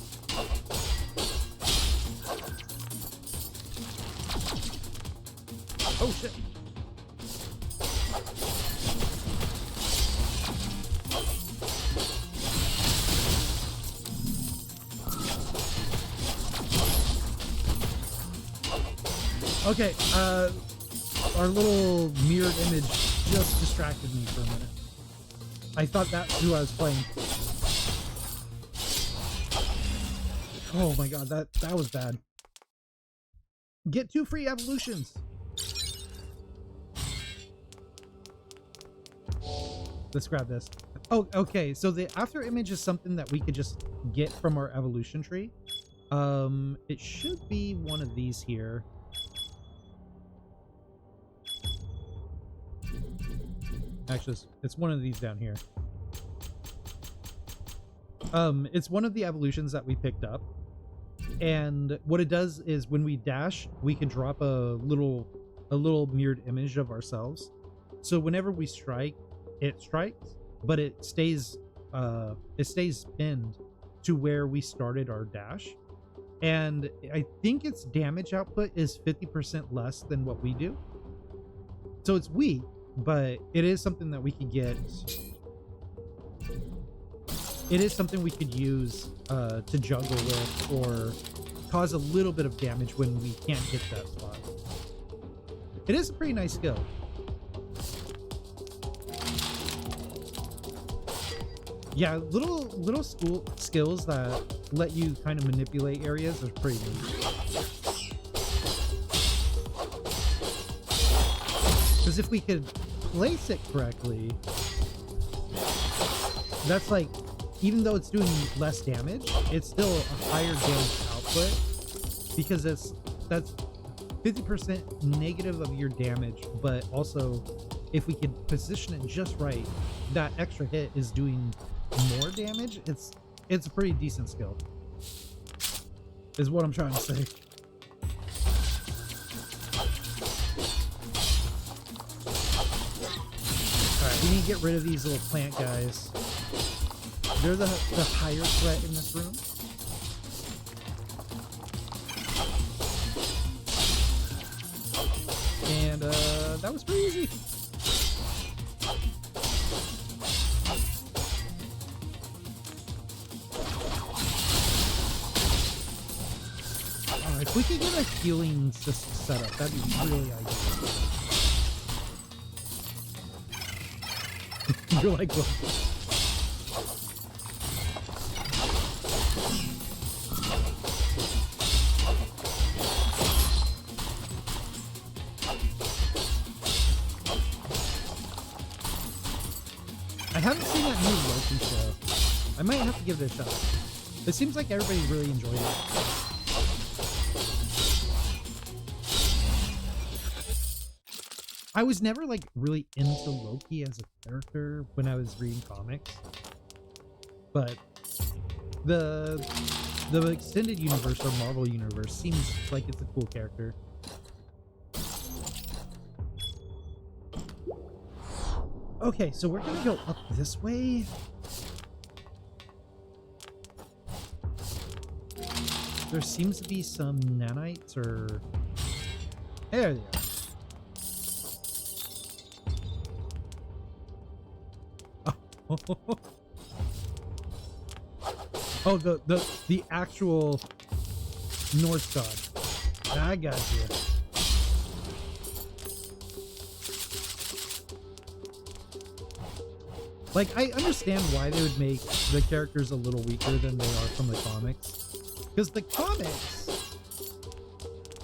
Oh shit. Okay, our little mirrored image just distracted me for a minute. I thought that's who I was playing. Oh my god, that was bad. Get 2 free evolutions. Let's grab this. Oh, okay, so the after image is something that we could just get from our evolution tree. It should be one of these here. Actually, it's one of these down here. It's one of the evolutions that we picked up, and what it does is when we dash, we can drop a little mirrored image of ourselves. So whenever we strike, it strikes, but it stays pinned to where we started our dash. And I think its damage output is 50% less than what we do. So it's weak, but it is something that we could get. It is something we could use to juggle with, or cause a little bit of damage when we can't hit that spot. It is a pretty nice skill. Yeah, little skills that let you kind of manipulate areas are pretty neat. Because if we could place it correctly, that's like, even though it's doing less damage, it's still a higher damage output, because that's 50% negative of your damage. But also, if we could position it just right, that extra hit is doing more damage. It's a pretty decent skill, is what I'm trying to say. We need to get rid of these little plant guys. They're the higher threat in this room. And that was pretty easy. Alright, if we could get a healing system set up, that'd be really ideal. You're like, what? I haven't seen that new Loki show. I might have to give it a shot. It seems like everybody really enjoyed it. I was never like really into Loki as a character when I was reading comics, but the extended universe or Marvel universe seems like it's a cool character. Okay, so we're gonna go up this way. There seems to be some nanites or... There they are. Oh, oh the actual North Star. I got you. Like, I understand why they would make the characters a little weaker than they are from the comics. Because the comics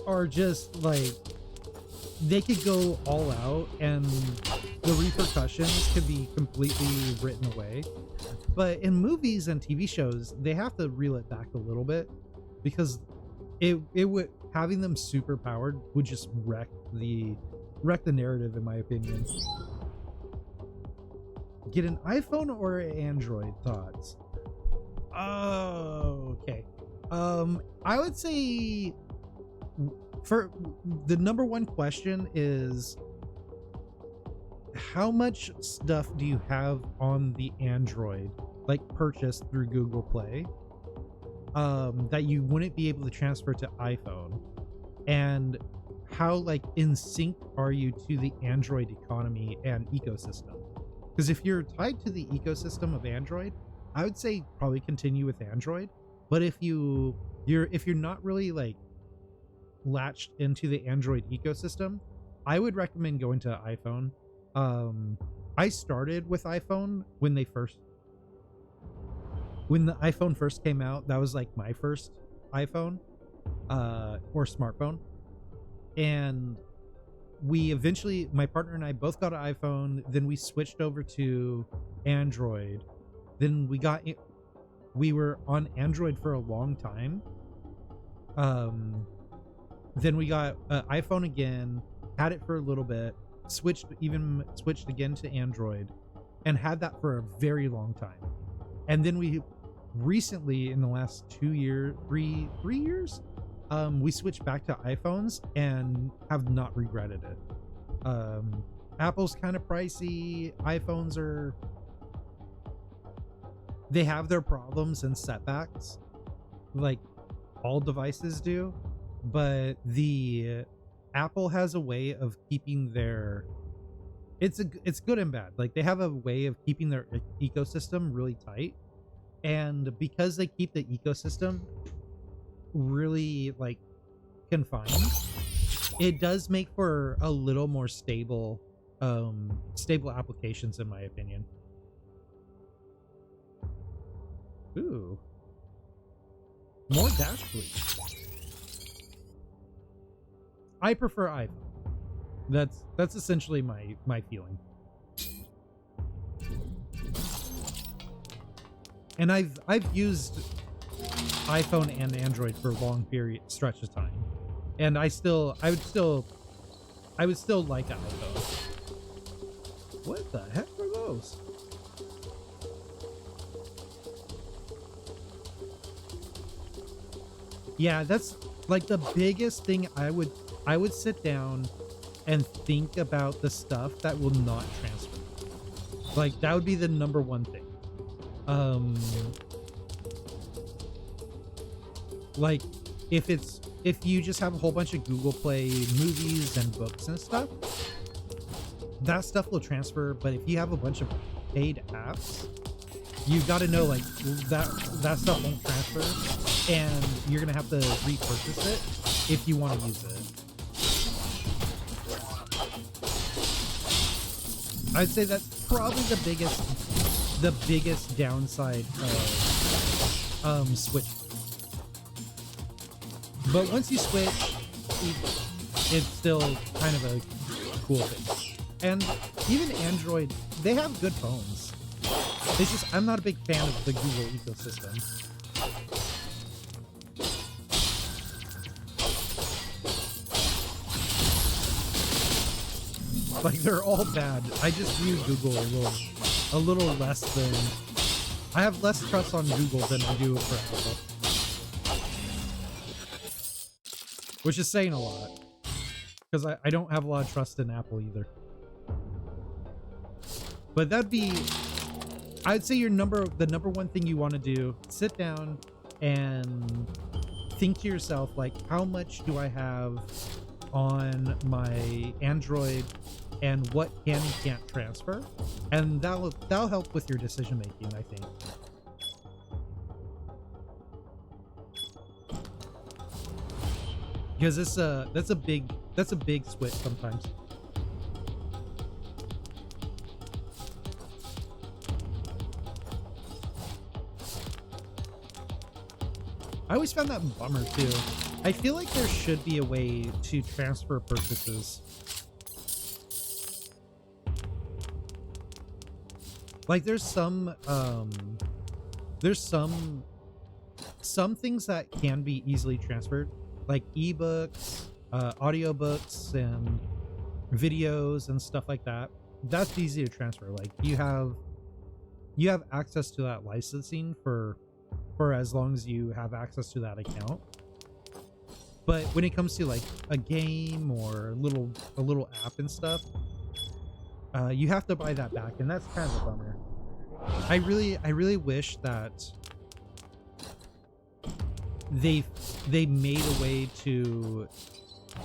are just, like, they could go all out and the repercussions could be completely written away. But in movies and TV shows, they have to reel it back a little bit. Because it would, having them super powered would just wreck the narrative, in my opinion. Get an iPhone or an Android? Thoughts? Oh, okay. I would say for the number one question is, how much stuff do you have on the Android, like purchased through Google Play, that you wouldn't be able to transfer to iPhone? And how, like, in sync are you to the Android economy and ecosystem? Because if you're tied to the ecosystem of Android, I would say probably continue with Android. But if you're not really, like, latched into the Android ecosystem, I would recommend going to iPhone. I started with iPhone when the iPhone first came out. That was like my first iPhone or smartphone. And we eventually, my partner and I both got an iPhone. Then we switched over to Android. Then we were on Android for a long time. Then we got an iPhone again, had it for a little bit, switched again to Android, and had that for a very long time. And then we recently, in the last 3 years, we switched back to iPhones and have not regretted it. Apple's kind of pricey. iPhones they have their problems and setbacks, like all devices do, but the Apple has a way of keeping their, it's good and bad. Like, they have a way of keeping their ecosystem really tight, and because they keep the ecosystem really, like, confined, it does make for a little more stable applications, in my opinion. Ooh, more dash, please. I prefer iPhone. That's essentially my feeling. And I've used iPhone and Android for long stretch of time, and I would still like an iPhone. What the heck are those? Yeah, that's like the biggest thing. I would sit down and think about the stuff that will not transfer. Like, that would be the number one thing. Like, if you just have a whole bunch of Google Play movies and books and stuff, that stuff will transfer. But if you have a bunch of paid apps, you've got to know, like, that stuff won't transfer, and you're gonna have to repurchase it if you want to use it. I'd say that's probably the biggest downside of switch. But once you switch, it's still kind of a cool thing. And even Android, they have good phones. It's just, I'm not a big fan of the Google ecosystem. Like, they're all bad. I just view Google a little less than... I have less trust on Google than I do for Apple. Which is saying a lot. Because I don't have a lot of trust in Apple either. But that'd be, I'd say the number one thing you want to do, sit down and think to yourself, like, how much do I have on my Android and what can and can't transfer? And that'll help with your decision making, I think. Because that's a big switch sometimes. I always found that a bummer too. I feel like there should be a way to transfer purchases. Like there's some things that can be easily transferred, like ebooks, audiobooks, and videos and stuff like that. That's easy to transfer. Like you have access to that licensing for as long as you have access to that account. But when it comes to like a game or a little app and stuff, you have to buy that back, and that's kind of a bummer. I really wish that they made a way to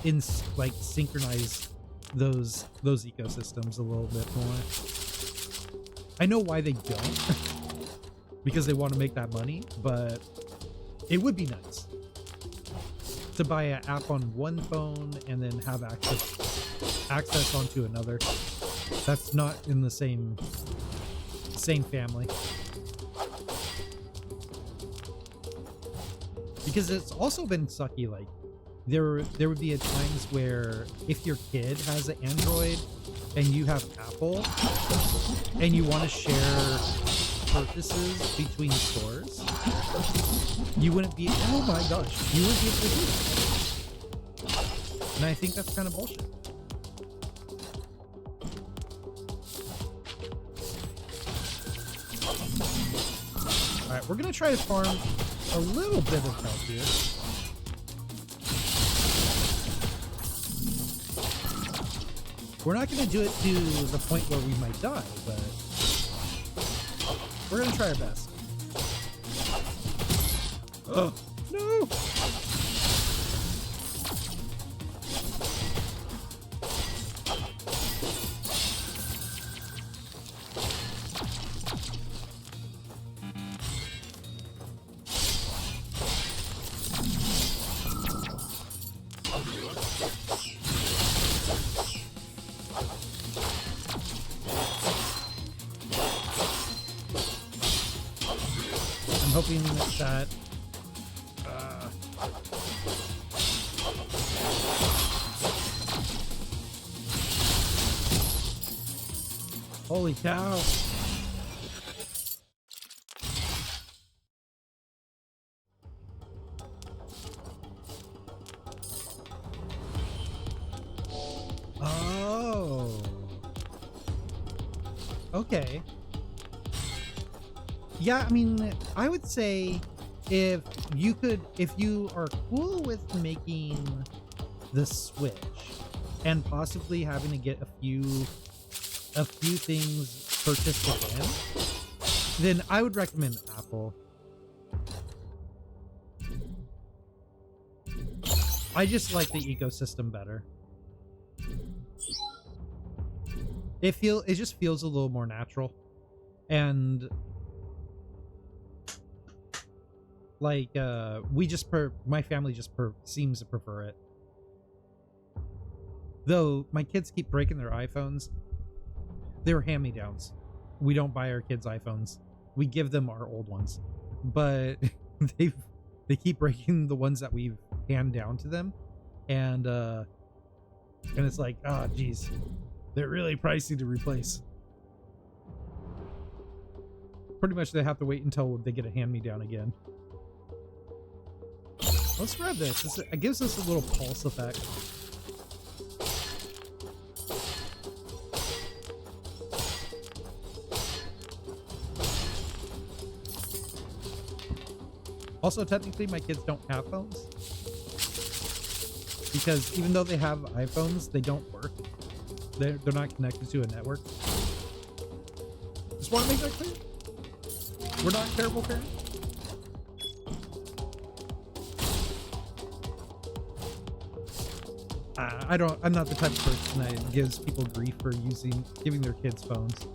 synchronize those ecosystems a little bit more. I know why they don't, because they want to make that money, but it would be nice to buy an app on one phone and then have access onto another that's not in the same family. Because it's also been sucky, like there would be times where if your kid has an Android and you have Apple and you want to share purchases between stores, you wouldn't be, oh my gosh, you wouldn't be able to do that. And I think that's kind of bullshit. Alright, we're gonna try to farm a little bit of health here. We're not gonna do it to the point where we might die, but we're gonna try our best. Oh, no! Hoping that holy cow. Oh. Okay. Yeah, I mean, I would say if you are cool with making the switch and possibly having to get a few things purchased again, then I would recommend Apple. I just like the ecosystem better. It just feels a little more natural, and like my family just seems to prefer it. Though my kids keep breaking their iPhones. They're hand-me-downs. We don't buy our kids iPhones. We give them our old ones. But they keep breaking the ones that we've hand down to them, and it's like, oh geez, they're really pricey to replace. Pretty much they have to wait until they get a hand-me-down again. Let's grab this. It gives us a little pulse effect. Also, technically, my kids don't have phones, because even though they have iPhones, they don't work. They're not connected to a network. Just want to make that clear. We're not terrible parents. I'm not the type of person that gives people grief for giving their kids phones.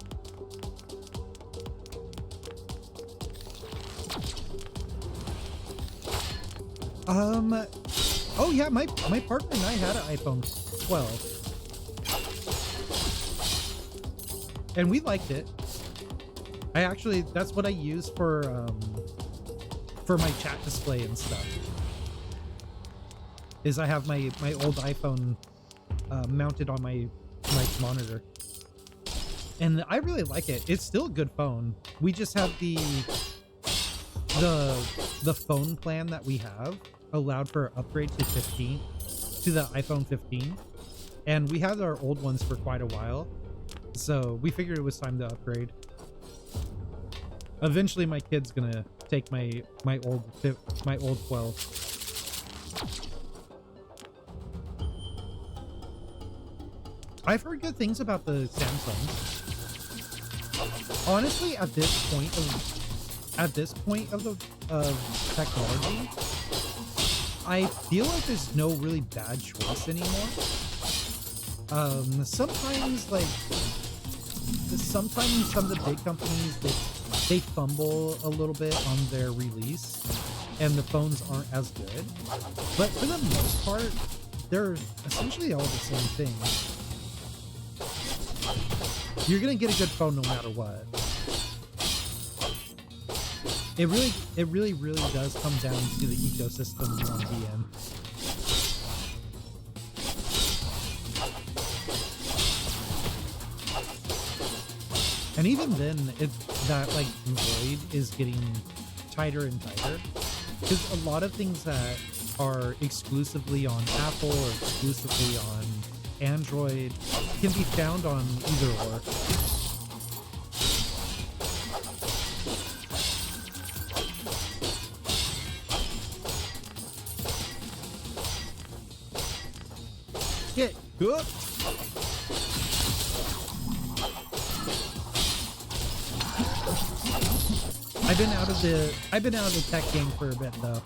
Oh yeah, my partner and I had an iPhone 12. And we liked it. That's what I use for my chat display and stuff. Is I have my old iPhone mounted on my monitor. And I really like it. It's still a good phone. We just have the phone plan that we have allowed for upgrade to the iPhone 15. And we had our old ones for quite a while. So we figured it was time to upgrade. Eventually my kid's gonna take my old 12. I've heard good things about the Samsung. Honestly, at this point of technology, I feel like there's no really bad choice anymore. Sometimes some of the big companies they fumble a little bit on their release, and the phones aren't as good. But for the most part, they're essentially all the same thing. You're gonna get a good phone no matter what. It really does come down to the ecosystem you want to be in. And even then, that void is getting tighter and tighter, because a lot of things that are exclusively on Apple or exclusively on Android can be found on either or. Get good. I've been out of the tech game for a bit though.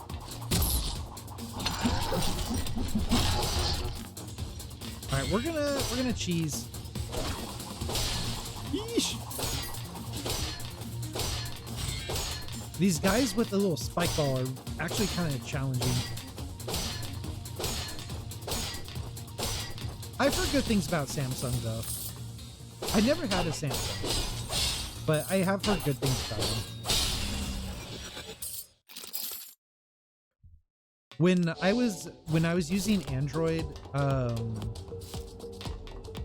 All right, we're gonna cheese. Yeesh. These guys with the little spike ball are actually kind of challenging. I've heard good things about Samsung though. I never had a Samsung, but I have heard good things about them. When I was using Android,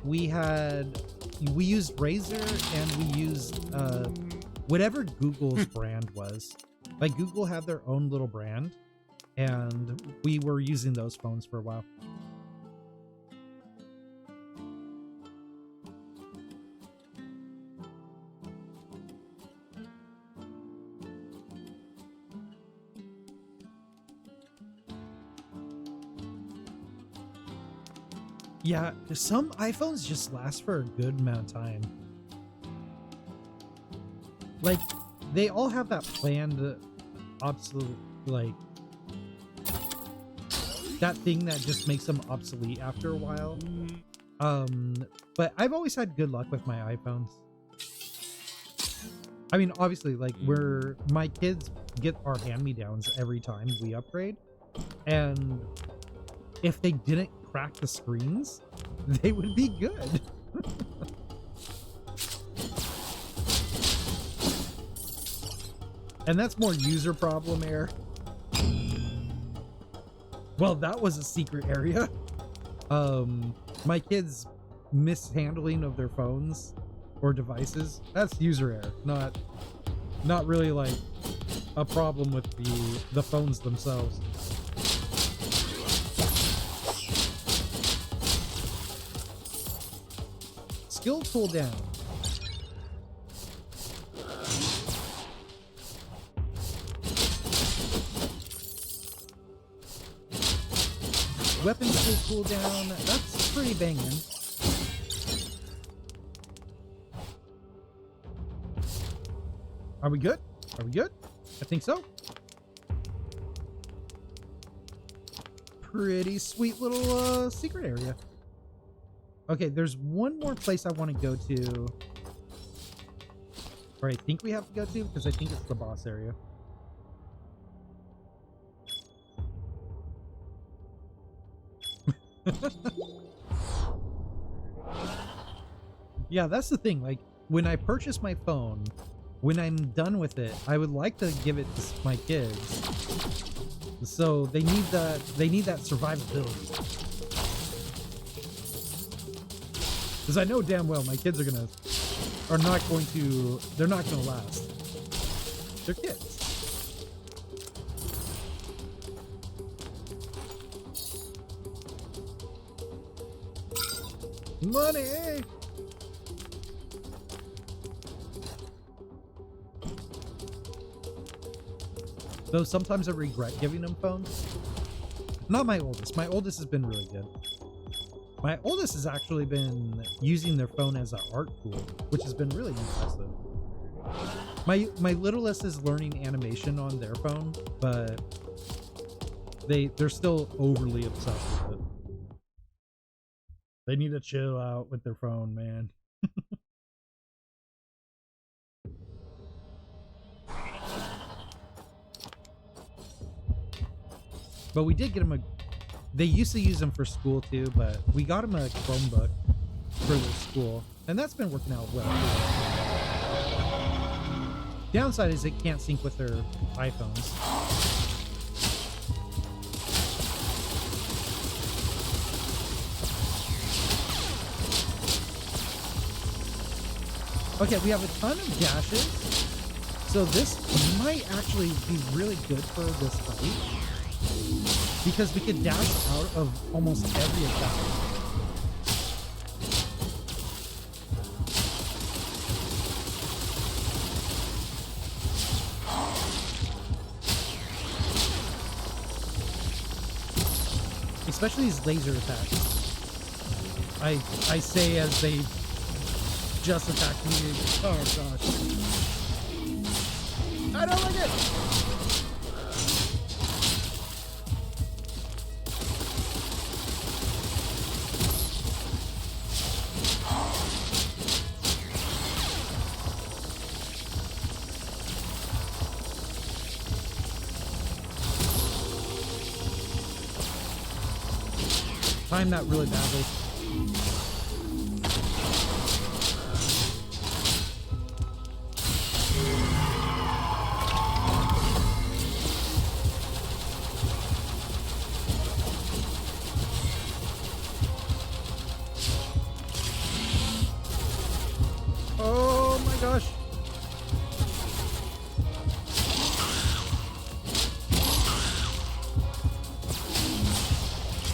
we used Razer and we used whatever Google's brand was. Like Google had their own little brand, and we were using those phones for a while. Yeah, some iPhones just last for a good amount of time. Like, they all have that planned obsolete, like, that thing that just makes them obsolete after a while. But I've always had good luck with my iPhones. I mean, obviously, like, my kids get our hand-me-downs every time we upgrade. And if they didn't crack the screens, they would be good. And that's more user problem error. Well, that was a secret area. My kids' mishandling of their phones or devices, that's user error, not really like a problem with the phones themselves. Skill cooldown. Weapon skill cooldown. That's pretty banging. Are we good? Are we good? I think so. Pretty sweet little secret area. Okay, there's one more place I want to go to. Or I think we have to go to, because I think it's the boss area. Yeah, that's the thing. Like, when I purchase my phone, when I'm done with it, I would like to give it to my kids. So they need that survivability. Because I know damn well my kids they're not going to last. They're kids. Money! Though sometimes I regret giving them phones. Not my oldest. My oldest has been really good. My oldest has actually been using their phone as an art tool, which has been really impressive. My littlest is learning animation on their phone, but they're still overly obsessed with it. They need to chill out with their phone, man. But we did get them they used to use them for school too, but we got them a Chromebook for their school, and that's been working out well. Downside is it can't sync with their iPhones. Okay, we have a ton of dashes, so this might actually be really good for this fight. Because we could dash out of almost every attack. Especially these laser attacks. I say as they just attacked me. Oh gosh. I don't like it! Timed that really badly. Oh my gosh.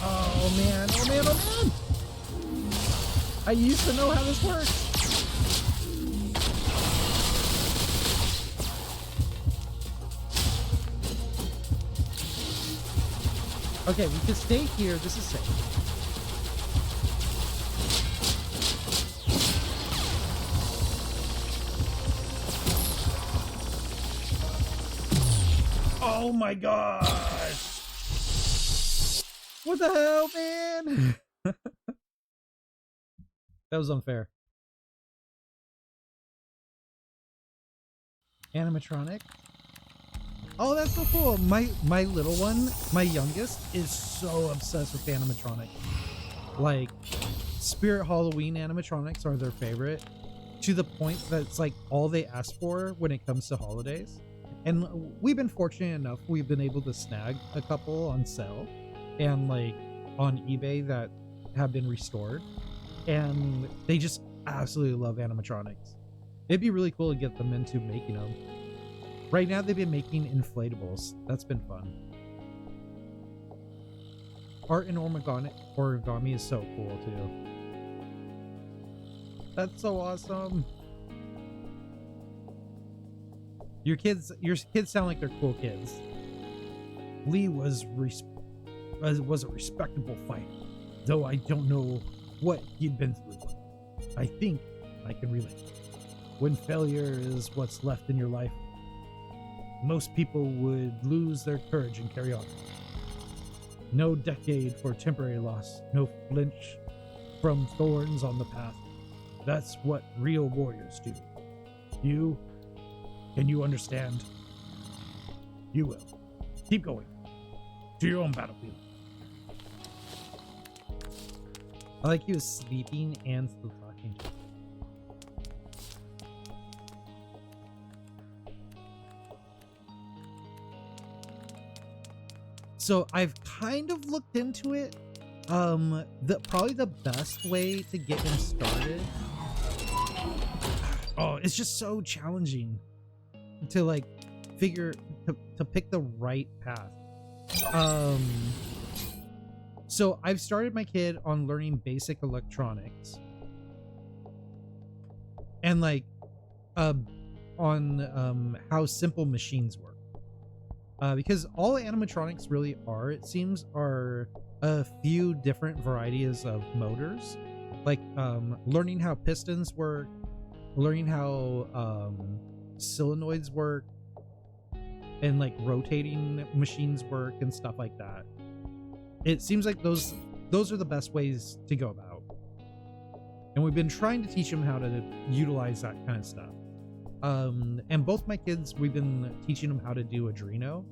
Oh man, oh man, oh man! I used to know how this works. Okay, we can stay here. This is safe. Oh my gosh! What the hell, man? That was unfair. Animatronic. Oh, that's so cool. My little one, my youngest, is so obsessed with animatronic. Like, Spirit Halloween animatronics are their favorite, to the point that it's like all they ask for when it comes to holidays. And we've been fortunate enough, we've been able to snag a couple on sale and like on eBay that have been restored, and they just absolutely love animatronics. It'd be really cool to get them into making them. Right now they've been making inflatables. That's been fun. Art in origami is so cool too. That's so awesome. Your kids sound like they're cool kids. Lee was a respectable fighter, though I don't know what he'd been through. I think I can relate. when failure is what's left in your life, most people would lose their courage and carry on. No decade for temporary loss, no flinch from thorns on the path. That's what real warriors do. Can you understand? You will. Keep going. To your own battlefield. I like he was sleeping and still talking. So I've kind of looked into it. Probably the best way to get him started. Oh, it's just so challenging to like to pick the right path. So I've started my kid on learning basic electronics and like on how simple machines work. Because all animatronics really are, it seems, are a few different varieties of motors. Like learning how pistons work, learning how solenoids work, and like rotating machines work and stuff like that. It seems like those are the best ways to go about. And we've been trying to teach them how to utilize that kind of stuff. And both my kids, we've been teaching them how to do Arduino,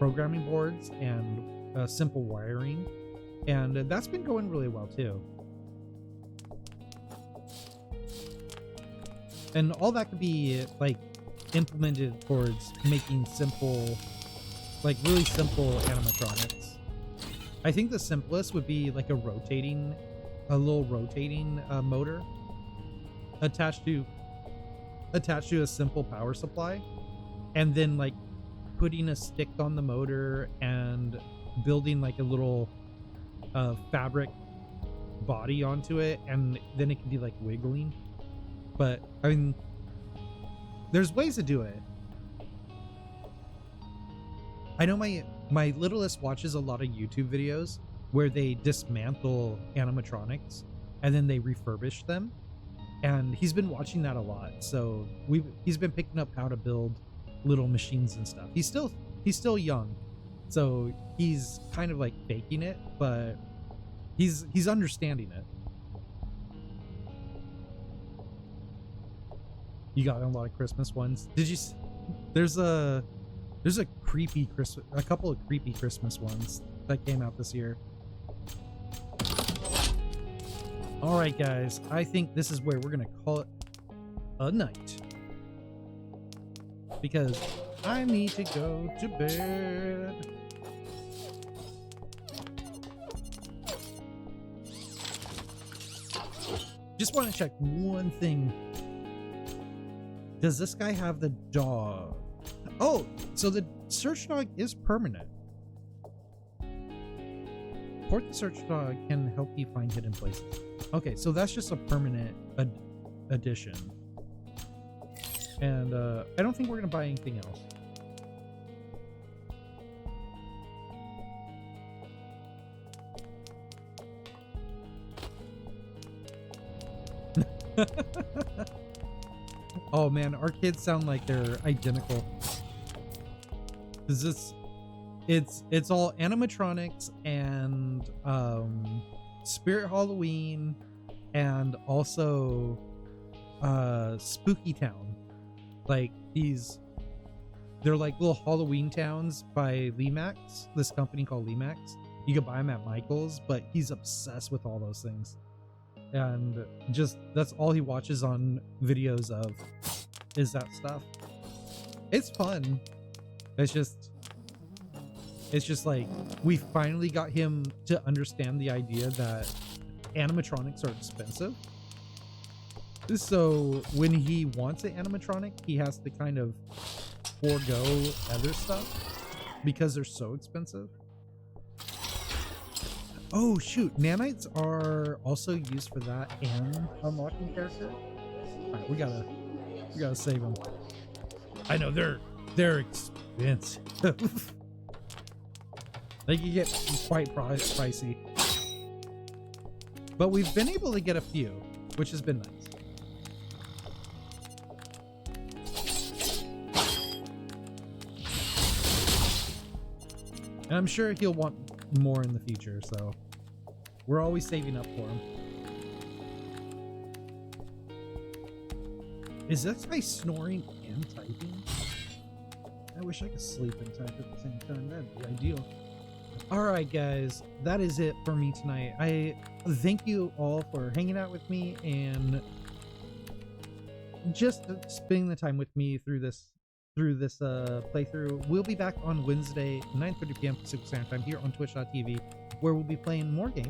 programming boards, and simple wiring. And that's been going really well too. And all that could be like implemented towards making simple, like really simple animatronics. I think the simplest would be like a little rotating motor attached to a simple power supply, and then like putting a stick on the motor and building like a little fabric body onto it, and then it can be like wiggling. But I mean, there's ways to do it. I know my littlest watches a lot of YouTube videos where they dismantle animatronics and then they refurbish them, and he's been watching that a lot. So he's been picking up how to build little machines and stuff. He's still young, so he's kind of like faking it, but he's understanding it. You got a lot of Christmas ones. Did you? There's a couple of creepy Christmas ones that came out this year. All right, guys. I think this is where we're gonna call it a night, because I need to go to bed. Just want to check one thing. Does this guy have the dog? Oh, so the search dog is permanent. Port the search dog can help you find hidden places. Okay, so that's just a permanent addition. And I don't think we're gonna buy anything else. Oh man, our kids sound like they're identical. Is it's all animatronics and Spirit Halloween and also Spooky Town. Like they're like little Halloween towns by Lemax, this company called Lemax. You can buy them at Michael's, but he's obsessed with all those things. And just that's all he watches on videos of is that stuff. It's fun. It's just like we finally got him to understand the idea that animatronics are expensive. So when he wants an animatronic, he has to kind of forego other stuff because they're so expensive. Oh shoot, nanites are also used for that and unlocking character. Alright, we gotta save them. I know they're expensive. They can get quite pricey. But we've been able to get a few, which has been nice. And I'm sure he'll want more in the future, so we're always saving up for him. Is this my snoring and typing? I wish I could sleep and type at the same time. That'd be ideal. Alright guys, that is it for me tonight. I thank you all for hanging out with me and just spending the time with me through this playthrough. We'll be back on Wednesday, 9:30 p.m. Pacific Standard Time here on Twitch.tv, where we'll be playing more games.